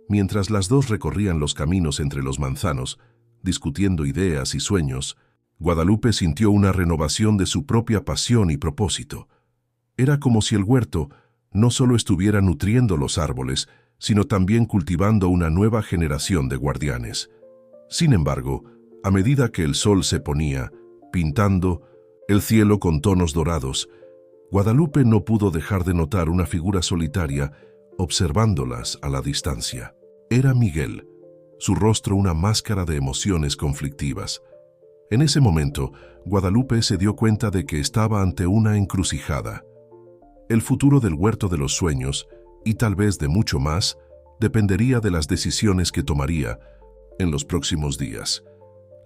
Mientras las dos recorrían los caminos entre los manzanos, discutiendo ideas y sueños, Guadalupe sintió una renovación de su propia pasión y propósito. Era como si el huerto no solo estuviera nutriendo los árboles, sino también cultivando una nueva generación de guardianes. Sin embargo, a medida que el sol se ponía, pintando el cielo con tonos dorados, Guadalupe no pudo dejar de notar una figura solitaria observándolas a la distancia. Era Miguel, su rostro una máscara de emociones conflictivas. En ese momento, Guadalupe se dio cuenta de que estaba ante una encrucijada. El futuro del huerto de los sueños, y tal vez de mucho más, dependería de las decisiones que tomaría en los próximos días.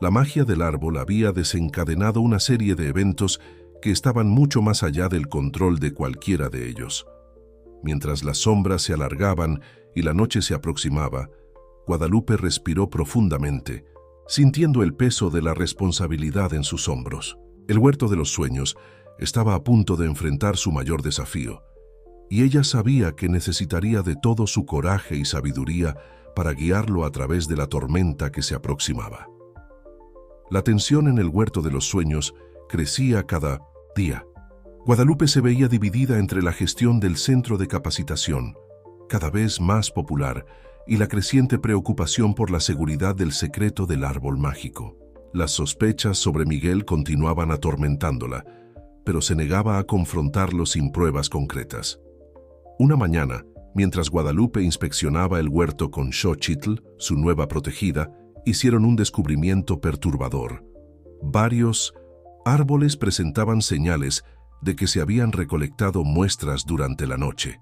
La magia del árbol había desencadenado una serie de eventos que estaban mucho más allá del control de cualquiera de ellos. Mientras las sombras se alargaban y la noche se aproximaba, Guadalupe respiró profundamente, sintiendo el peso de la responsabilidad en sus hombros. El huerto de los sueños estaba a punto de enfrentar su mayor desafío, y ella sabía que necesitaría de todo su coraje y sabiduría para guiarlo a través de la tormenta que se aproximaba. La tensión en el huerto de los sueños crecía cada día. Guadalupe se veía dividida entre la gestión del centro de capacitación, cada vez más popular, y la creciente preocupación por la seguridad del secreto del árbol mágico. Las sospechas sobre Miguel continuaban atormentándola, pero se negaba a confrontarlo sin pruebas concretas. Una mañana, mientras Guadalupe inspeccionaba el huerto con Xochitl, su nueva protegida, hicieron un descubrimiento perturbador. Varios árboles presentaban señales de que se habían recolectado muestras durante la noche.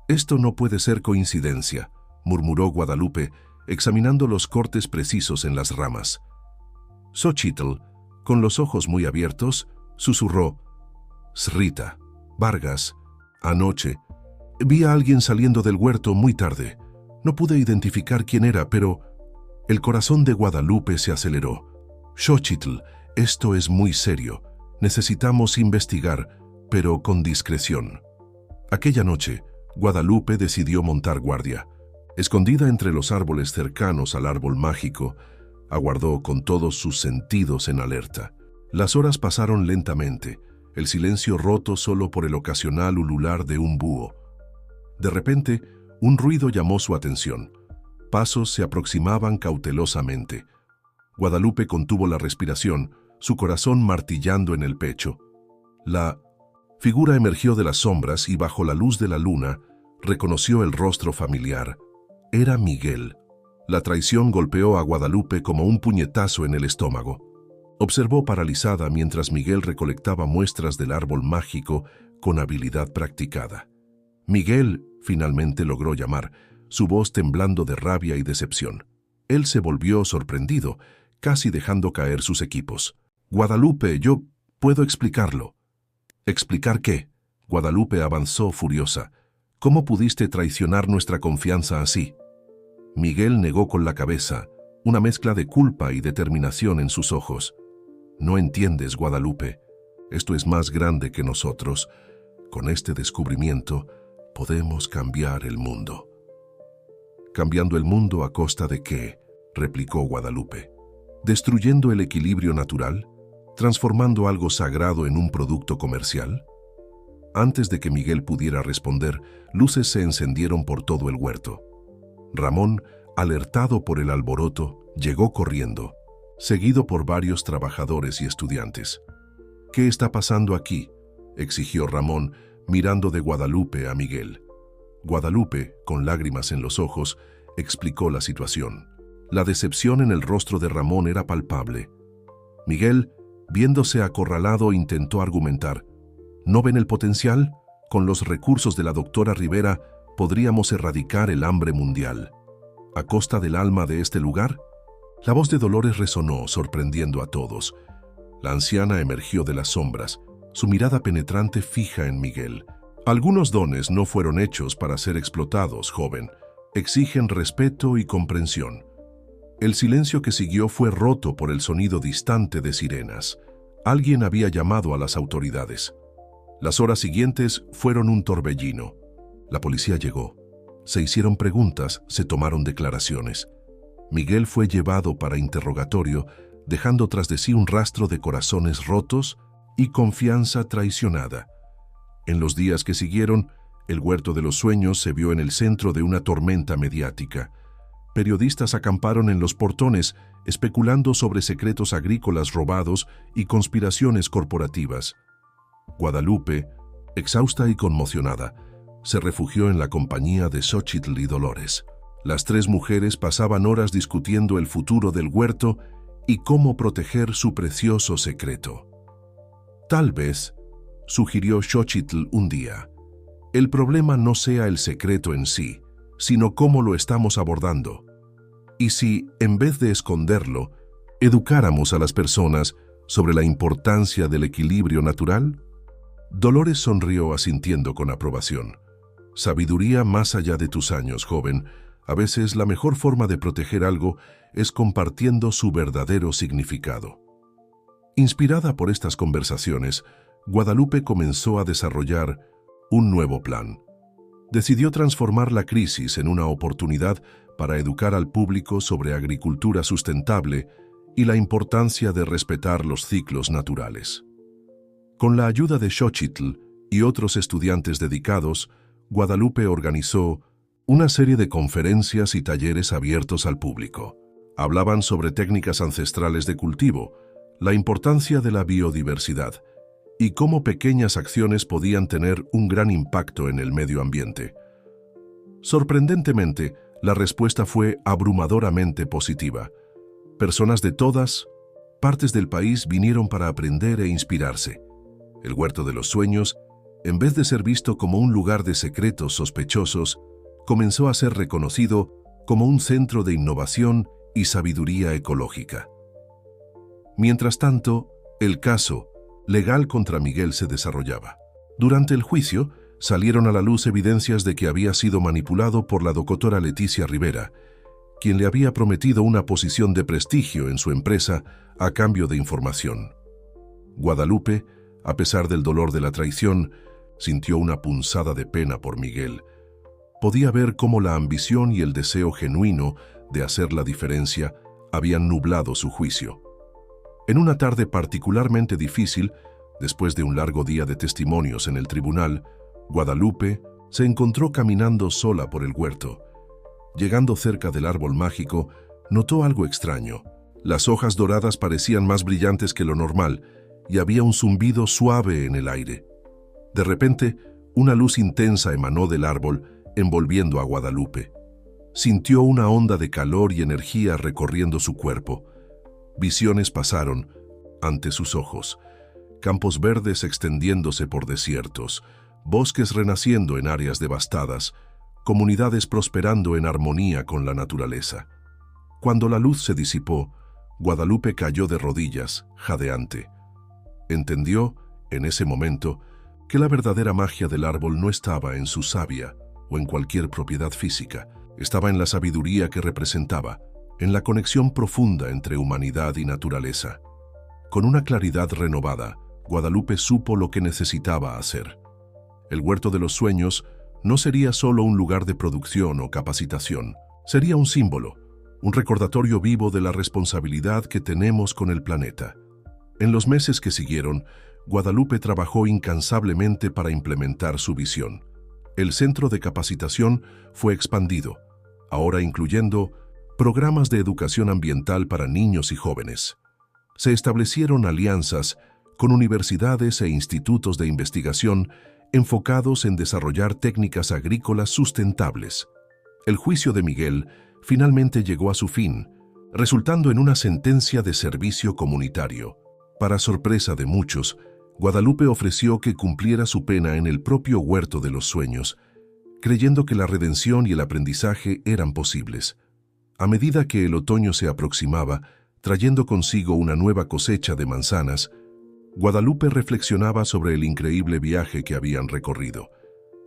«Esto no puede ser coincidencia», murmuró Guadalupe, examinando los cortes precisos en las ramas. Xochitl, con los ojos muy abiertos, susurró: «Srita, Vargas, anoche vi a alguien saliendo del huerto muy tarde. No pude identificar quién era, pero…» El corazón de Guadalupe se aceleró. «Xochitl, esto es muy serio. Necesitamos investigar, pero con discreción». Aquella noche, Guadalupe decidió montar guardia. Escondida entre los árboles cercanos al árbol mágico, aguardó con todos sus sentidos en alerta. Las horas pasaron lentamente, el silencio roto solo por el ocasional ulular de un búho. De repente, un ruido llamó su atención. Pasos se aproximaban cautelosamente. Guadalupe contuvo la respiración, su corazón martillando en el pecho. La figura emergió de las sombras y bajo la luz de la luna reconoció el rostro familiar. Era Miguel. La traición golpeó a Guadalupe como un puñetazo en el estómago. Observó paralizada mientras Miguel recolectaba muestras del árbol mágico con habilidad practicada. «Miguel», finalmente logró llamar, su voz temblando de rabia y decepción. Él se volvió sorprendido, casi dejando caer sus equipos. «Guadalupe, yo puedo explicarlo». «¿Explicar qué?». Guadalupe avanzó furiosa. «¿Cómo pudiste traicionar nuestra confianza así?». Miguel negó con la cabeza, una mezcla de culpa y determinación en sus ojos. «No entiendes, Guadalupe. Esto es más grande que nosotros. Con este descubrimiento podemos cambiar el mundo. ¿Cambiando el mundo a costa de qué?, replicó Guadalupe. ¿Destruyendo el equilibrio natural? ¿Transformando algo sagrado en un producto comercial? Antes de que Miguel pudiera responder, luces se encendieron por todo el huerto. Ramón, alertado por el alboroto, llegó corriendo, seguido por varios trabajadores y estudiantes. «¿Qué está pasando aquí?», exigió Ramón, mirando de Guadalupe a Miguel. Guadalupe, con lágrimas en los ojos, explicó la situación. La decepción en el rostro de Ramón era palpable. Miguel, viéndose acorralado, intentó argumentar. ¿No ven el potencial? Con los recursos de la doctora Rivera podríamos erradicar el hambre mundial. ¿A costa del alma de este lugar? La voz de Dolores resonó, sorprendiendo a todos. La anciana emergió de las sombras, su mirada penetrante fija en Miguel. Algunos dones no fueron hechos para ser explotados, joven. Exigen respeto y comprensión. El silencio que siguió fue roto por el sonido distante de sirenas. Alguien había llamado a las autoridades. Las horas siguientes fueron un torbellino. La policía llegó. Se hicieron preguntas, se tomaron declaraciones. Miguel fue llevado para interrogatorio, dejando tras de sí un rastro de corazones rotos y confianza traicionada. En los días que siguieron, el Huerto de los Sueños se vio en el centro de una tormenta mediática. Periodistas acamparon en los portones, especulando sobre secretos agrícolas robados y conspiraciones corporativas. Guadalupe, exhausta y conmocionada, se refugió en la compañía de Xóchitl y Dolores. Las tres mujeres pasaban horas discutiendo el futuro del huerto y cómo proteger su precioso secreto. Tal vez, sugirió Xóchitl un día, el problema no sea el secreto en sí, sino cómo lo estamos abordando. Y si, en vez de esconderlo, educáramos a las personas sobre la importancia del equilibrio natural. Dolores sonrió asintiendo con aprobación. Sabiduría más allá de tus años, joven. A veces la mejor forma de proteger algo es compartiendo su verdadero significado. Inspirada por estas conversaciones, Guadalupe comenzó a desarrollar un nuevo plan. Decidió transformar la crisis en una oportunidad para educar al público sobre agricultura sustentable y la importancia de respetar los ciclos naturales. Con la ayuda de Xóchitl y otros estudiantes dedicados, Guadalupe organizó una serie de conferencias y talleres abiertos al público. Hablaban sobre técnicas ancestrales de cultivo, la importancia de la biodiversidad y cómo pequeñas acciones podían tener un gran impacto en el medio ambiente. Sorprendentemente, la respuesta fue abrumadoramente positiva. Personas de todas partes del país vinieron para aprender e inspirarse. El Huerto de los Sueños, en vez de ser visto como un lugar de secretos sospechosos, comenzó a ser reconocido como un centro de innovación y sabiduría ecológica. Mientras tanto, el caso legal contra Miguel se desarrollaba. Durante el juicio, salieron a la luz evidencias de que había sido manipulado por la doctora Leticia Rivera, quien le había prometido una posición de prestigio en su empresa a cambio de información. Guadalupe, a pesar del dolor de la traición, sintió una punzada de pena por Miguel. Podía ver cómo la ambición y el deseo genuino de hacer la diferencia habían nublado su juicio. En una tarde particularmente difícil, después de un largo día de testimonios en el tribunal, Guadalupe se encontró caminando sola por el huerto. Llegando cerca del árbol mágico, notó algo extraño. Las hojas doradas parecían más brillantes que lo normal y había un zumbido suave en el aire. De repente, una luz intensa emanó del árbol, envolviendo a Guadalupe. Sintió una onda de calor y energía recorriendo su cuerpo. Visiones pasaron ante sus ojos. Campos verdes extendiéndose por desiertos, bosques renaciendo en áreas devastadas, comunidades prosperando en armonía con la naturaleza. Cuando la luz se disipó, Guadalupe cayó de rodillas, jadeante. Entendió, en ese momento, que la verdadera magia del árbol no estaba en su savia o en cualquier propiedad física, estaba en la sabiduría que representaba, en la conexión profunda entre humanidad y naturaleza. Con una claridad renovada, Guadalupe supo lo que necesitaba hacer. El Huerto de los Sueños no sería solo un lugar de producción o capacitación, sería un símbolo, un recordatorio vivo de la responsabilidad que tenemos con el planeta. En los meses que siguieron, Guadalupe trabajó incansablemente para implementar su visión. El centro de capacitación fue expandido, ahora incluyendo programas de educación ambiental para niños y jóvenes. Se establecieron alianzas con universidades e institutos de investigación enfocados en desarrollar técnicas agrícolas sustentables. El juicio de Miguel finalmente llegó a su fin, resultando en una sentencia de servicio comunitario. Para sorpresa de muchos, Guadalupe ofreció que cumpliera su pena en el propio Huerto de los Sueños, creyendo que la redención y el aprendizaje eran posibles. A medida que el otoño se aproximaba, trayendo consigo una nueva cosecha de manzanas, Guadalupe reflexionaba sobre el increíble viaje que habían recorrido.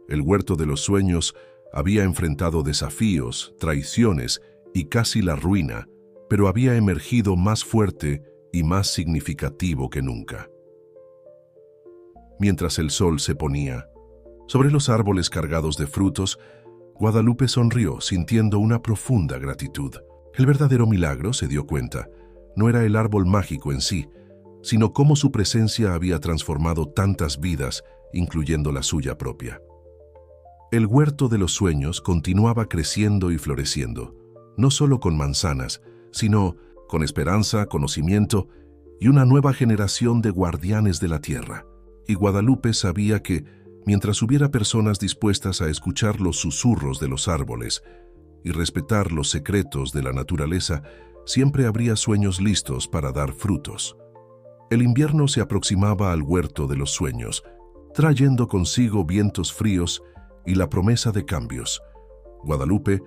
El Huerto de los Sueños había enfrentado desafíos, traiciones y casi la ruina, pero había emergido más fuerte y más significativo que nunca. Mientras el sol se ponía sobre los árboles cargados de frutos, Guadalupe sonrió sintiendo una profunda gratitud. El verdadero milagro, se dio cuenta, no era el árbol mágico en sí, sino cómo su presencia había transformado tantas vidas, incluyendo la suya propia. El Huerto de los Sueños continuaba creciendo y floreciendo, no solo con manzanas, sino con esperanza, conocimiento y una nueva generación de guardianes de la tierra. Y Guadalupe sabía que, mientras hubiera personas dispuestas a escuchar los susurros de los árboles y respetar los secretos de la naturaleza, siempre habría sueños listos para dar frutos. El invierno se aproximaba al Huerto de los Sueños, trayendo consigo vientos fríos y la promesa de cambios. Guadalupe,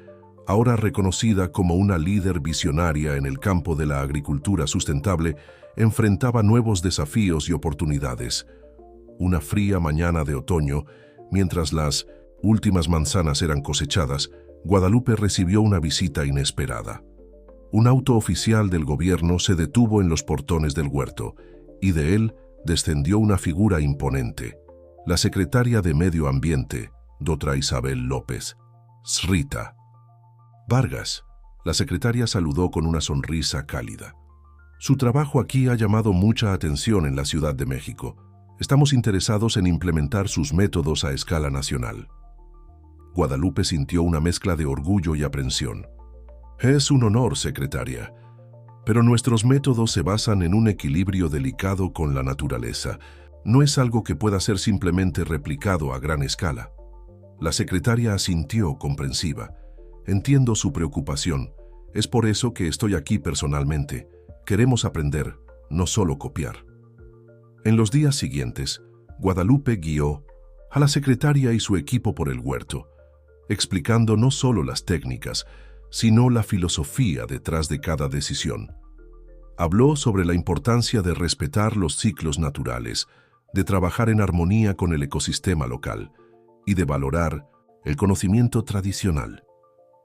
ahora reconocida como una líder visionaria en el campo de la agricultura sustentable, enfrentaba nuevos desafíos y oportunidades. Una fría mañana de otoño, mientras las últimas manzanas eran cosechadas, Guadalupe recibió una visita inesperada. Un auto oficial del gobierno se detuvo en los portones del huerto, y de él descendió una figura imponente, la secretaria de Medio Ambiente, Dra. Isabel López Srita Vargas. La secretaria saludó con una sonrisa cálida. Su trabajo aquí ha llamado mucha atención en la Ciudad de México. Estamos interesados en implementar sus métodos a escala nacional. Guadalupe sintió una mezcla de orgullo y aprensión. Es un honor, secretaria, pero nuestros métodos se basan en un equilibrio delicado con la naturaleza. No es algo que pueda ser simplemente replicado a gran escala. La secretaria asintió comprensiva. Entiendo su preocupación. Es por eso que estoy aquí personalmente. Queremos aprender, no solo copiar. En los días siguientes, Guadalupe guió a la secretaria y su equipo por el huerto, explicando no solo las técnicas, sino la filosofía detrás de cada decisión. Habló sobre la importancia de respetar los ciclos naturales, de trabajar en armonía con el ecosistema local y de valorar el conocimiento tradicional.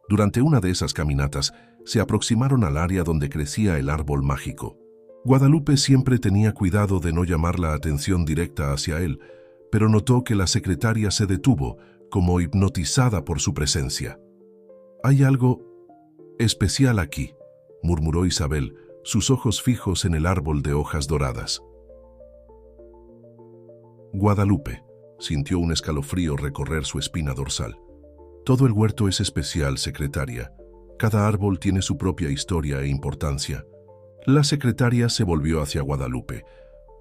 Durante una de esas caminatas, se aproximaron al área donde crecía el árbol mágico. Guadalupe siempre tenía cuidado de no llamar la atención directa hacia él, pero notó que la secretaria se detuvo, como hipnotizada por su presencia. «Hay algo especial aquí», murmuró Isabel, sus ojos fijos en el árbol de hojas doradas. Guadalupe sintió un escalofrío recorrer su espina dorsal. «Todo el huerto es especial, secretaria. Cada árbol tiene su propia historia e importancia». La secretaria se volvió hacia Guadalupe,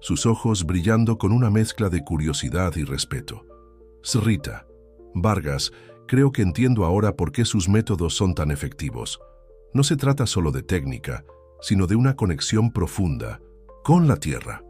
sus ojos brillando con una mezcla de curiosidad y respeto. «Srita Vargas, creo que entiendo ahora por qué sus métodos son tan efectivos. No se trata solo de técnica, sino de una conexión profunda con la tierra».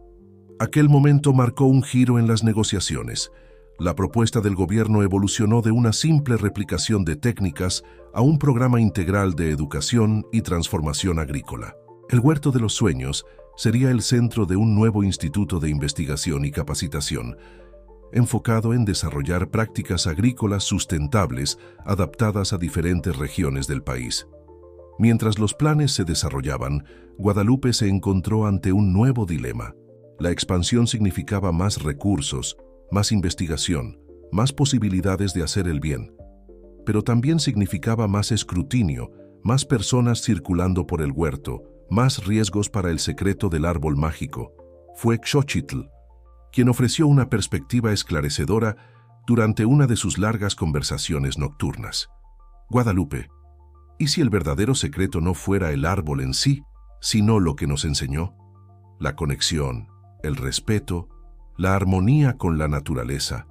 Aquel momento marcó un giro en las negociaciones. La propuesta del gobierno evolucionó de una simple replicación de técnicas a un programa integral de educación y transformación agrícola. El Huerto de los Sueños sería el centro de un nuevo instituto de investigación y capacitación, enfocado en desarrollar prácticas agrícolas sustentables adaptadas a diferentes regiones del país. Mientras los planes se desarrollaban, Guadalupe se encontró ante un nuevo dilema. La expansión significaba más recursos, más investigación, más posibilidades de hacer el bien. Pero también significaba más escrutinio, más personas circulando por el huerto, más riesgos para el secreto del árbol mágico. Fue Xochitl quien ofreció una perspectiva esclarecedora durante una de sus largas conversaciones nocturnas. Guadalupe, ¿y si el verdadero secreto no fuera el árbol en sí, sino lo que nos enseñó? La conexión, el respeto, la armonía con la naturaleza.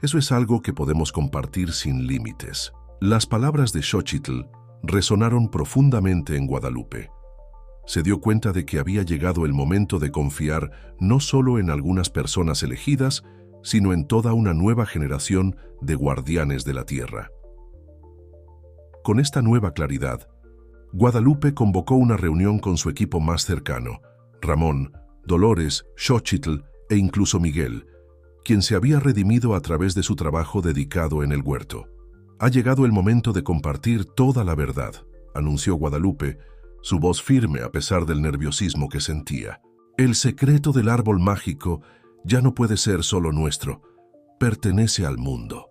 Eso es algo que podemos compartir sin límites. Las palabras de Xochitl resonaron profundamente en Guadalupe. Se dio cuenta de que había llegado el momento de confiar no solo en algunas personas elegidas, sino en toda una nueva generación de guardianes de la tierra. Con esta nueva claridad, Guadalupe convocó una reunión con su equipo más cercano, Ramón, Dolores, Xochitl e incluso Miguel, quien se había redimido a través de su trabajo dedicado en el huerto. Ha llegado el momento de compartir toda la verdad, anunció Guadalupe, su voz firme a pesar del nerviosismo que sentía. El secreto del árbol mágico ya no puede ser solo nuestro, pertenece al mundo.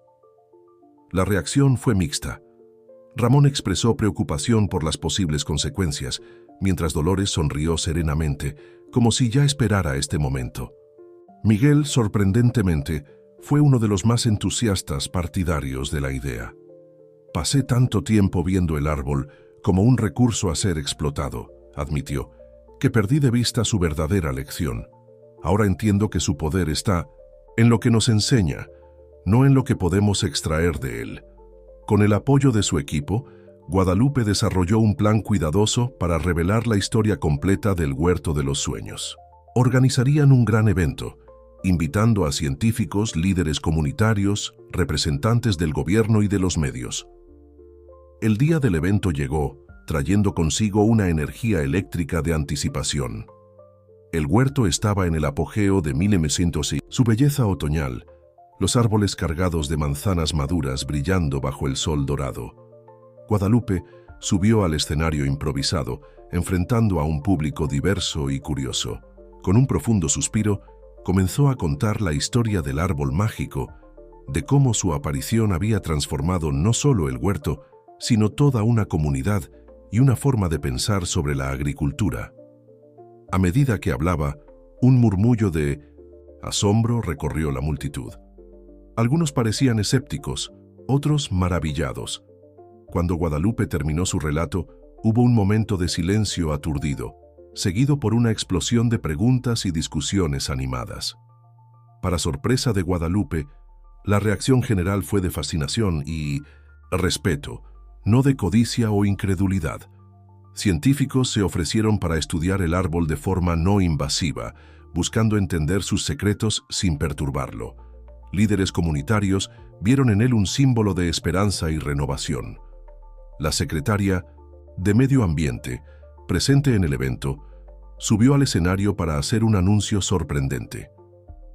La reacción fue mixta. Ramón expresó preocupación por las posibles consecuencias, mientras Dolores sonrió serenamente, como si ya esperara este momento. Miguel, sorprendentemente, fue uno de los más entusiastas partidarios de la idea. Pasé tanto tiempo viendo el árbol como un recurso a ser explotado, admitió, que perdí de vista su verdadera lección. Ahora entiendo que su poder está en lo que nos enseña, no en lo que podemos extraer de él. Con el apoyo de su equipo, Guadalupe desarrolló un plan cuidadoso para revelar la historia completa del Huerto de los Sueños. Organizarían un gran evento, invitando a científicos, líderes comunitarios, representantes del gobierno y de los medios. El día del evento llegó, trayendo consigo una energía eléctrica de anticipación. El huerto estaba en el apogeo de 1906. Su belleza otoñal, los árboles cargados de manzanas maduras brillando bajo el sol dorado. Guadalupe subió al escenario improvisado, enfrentando a un público diverso y curioso. Con un profundo suspiro, comenzó a contar la historia del árbol mágico, de cómo su aparición había transformado no solo el huerto, sino toda una comunidad y una forma de pensar sobre la agricultura. A medida que hablaba, un murmullo de asombro recorrió la multitud. Algunos parecían escépticos, otros maravillados. Cuando Guadalupe terminó su relato, hubo un momento de silencio aturdido, seguido por una explosión de preguntas y discusiones animadas. Para sorpresa de Guadalupe, la reacción general fue de fascinación y respeto, no de codicia o incredulidad. Científicos se ofrecieron para estudiar el árbol de forma no invasiva, buscando entender sus secretos sin perturbarlo. Líderes comunitarios vieron en él un símbolo de esperanza y renovación. La secretaria de Medio Ambiente, presente en el evento, subió al escenario para hacer un anuncio sorprendente.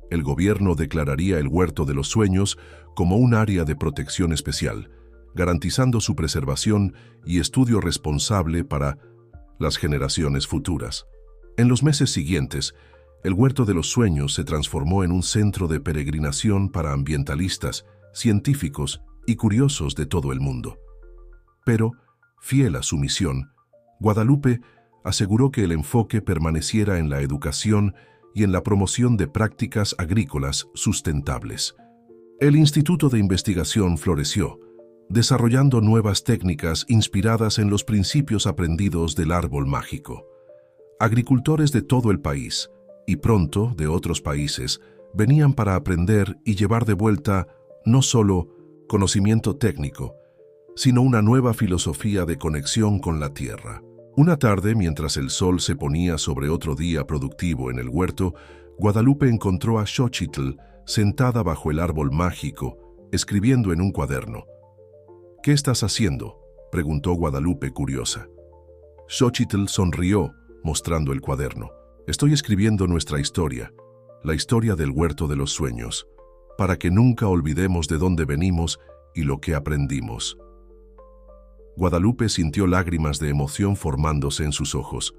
El gobierno declararía el Huerto de los Sueños como un área de protección especial, garantizando su preservación y estudio responsable para las generaciones futuras. En los meses siguientes, el Huerto de los Sueños se transformó en un centro de peregrinación para ambientalistas, científicos y curiosos de todo el mundo. Pero, fiel a su misión, Guadalupe aseguró que el enfoque permaneciera en la educación y en la promoción de prácticas agrícolas sustentables. El Instituto de Investigación floreció, desarrollando nuevas técnicas inspiradas en los principios aprendidos del árbol mágico. Agricultores de todo el país, y pronto de otros países, venían para aprender y llevar de vuelta no solo conocimiento técnico, sino una nueva filosofía de conexión con la tierra. Una tarde, mientras el sol se ponía sobre otro día productivo en el huerto, Guadalupe encontró a Xochitl sentada bajo el árbol mágico, escribiendo en un cuaderno. «¿Qué estás haciendo?», preguntó Guadalupe curiosa. Xochitl sonrió, mostrando el cuaderno. «Estoy escribiendo nuestra historia, la historia del Huerto de los Sueños, para que nunca olvidemos de dónde venimos y lo que aprendimos». Guadalupe sintió lágrimas de emoción formándose en sus ojos.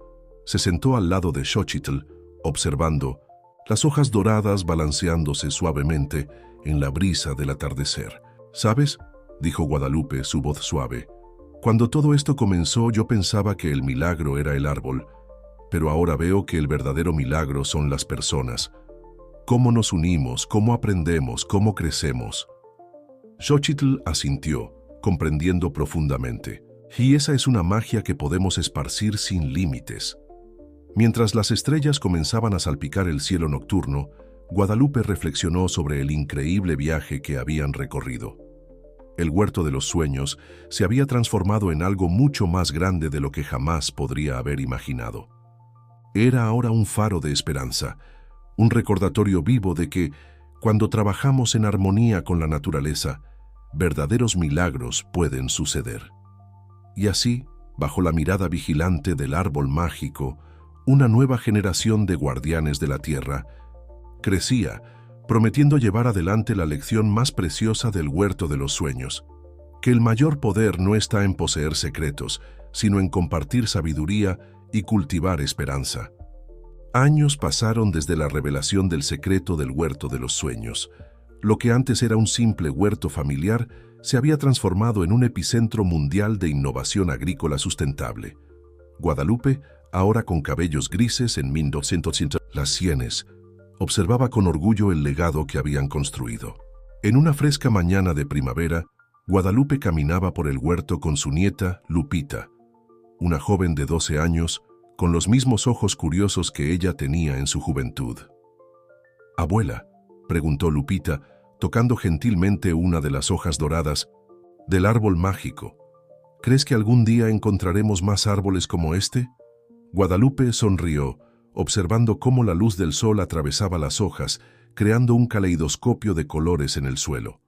Se sentó al lado de Xochitl, observando, las hojas doradas balanceándose suavemente en la brisa del atardecer. «¿Sabes?», dijo Guadalupe, su voz suave. «Cuando todo esto comenzó yo pensaba que el milagro era el árbol, pero ahora veo que el verdadero milagro son las personas. Cómo nos unimos, cómo aprendemos, cómo crecemos». Xochitl asintió, comprendiendo profundamente. Y esa es una magia que podemos esparcir sin límites. Mientras las estrellas comenzaban a salpicar el cielo nocturno, Guadalupe reflexionó sobre el increíble viaje que habían recorrido. El huerto de los sueños se había transformado en algo mucho más grande de lo que jamás podría haber imaginado. Era ahora un faro de esperanza, un recordatorio vivo de que, cuando trabajamos en armonía con la naturaleza, verdaderos milagros pueden suceder. Y así, bajo la mirada vigilante del árbol mágico, una nueva generación de guardianes de la tierra crecía, prometiendo llevar adelante la lección más preciosa del huerto de los sueños, que el mayor poder no está en poseer secretos, sino en compartir sabiduría y cultivar esperanza. Años pasaron desde la revelación del secreto del huerto de los sueños. Lo que antes era un simple huerto familiar se había transformado en un epicentro mundial de innovación agrícola sustentable. Guadalupe, ahora con cabellos grises en 1200, las sienes, observaba con orgullo el legado que habían construido. En una fresca mañana de primavera, Guadalupe caminaba por el huerto con su nieta, Lupita, una joven de 12 años, con los mismos ojos curiosos que ella tenía en su juventud. «Abuela», preguntó Lupita, tocando gentilmente una de las hojas doradas del árbol mágico, «¿crees que algún día encontraremos más árboles como este?». Guadalupe sonrió, observando cómo la luz del sol atravesaba las hojas, creando un caleidoscopio de colores en el suelo.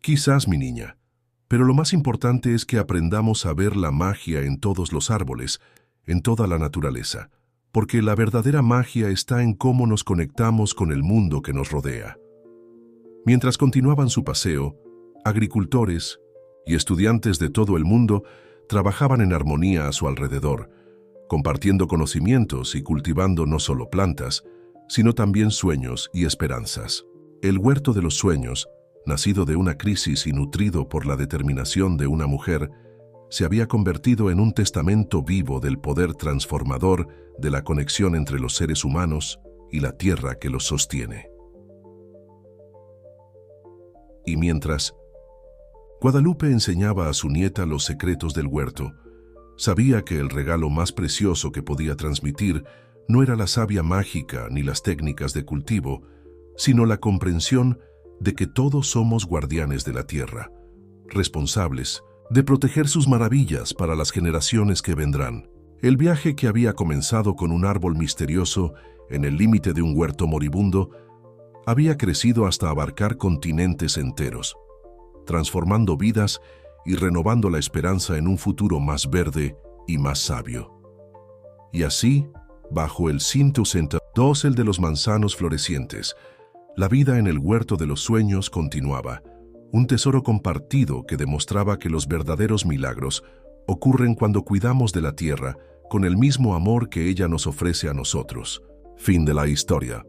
«Quizás, mi niña, pero lo más importante es que aprendamos a ver la magia en todos los árboles, en toda la naturaleza, porque la verdadera magia está en cómo nos conectamos con el mundo que nos rodea». Mientras continuaban su paseo, agricultores y estudiantes de todo el mundo trabajaban en armonía a su alrededor, compartiendo conocimientos y cultivando no solo plantas, sino también sueños y esperanzas. El huerto de los sueños, nacido de una crisis y nutrido por la determinación de una mujer, se había convertido en un testamento vivo del poder transformador de la conexión entre los seres humanos y la tierra que los sostiene. Y mientras Guadalupe enseñaba a su nieta los secretos del huerto, sabía que el regalo más precioso que podía transmitir no era la savia mágica ni las técnicas de cultivo, sino la comprensión de que todos somos guardianes de la tierra, responsables de proteger sus maravillas para las generaciones que vendrán. El viaje, que había comenzado con un árbol misterioso en el límite de un huerto moribundo, había crecido hasta abarcar continentes enteros, transformando vidas y renovando la esperanza en un futuro más verde y más sabio. Y así, bajo el dosel de los manzanos florecientes, la vida en el huerto de los sueños continuaba, un tesoro compartido que demostraba que los verdaderos milagros ocurren cuando cuidamos de la tierra con el mismo amor que ella nos ofrece a nosotros. Fin de la historia.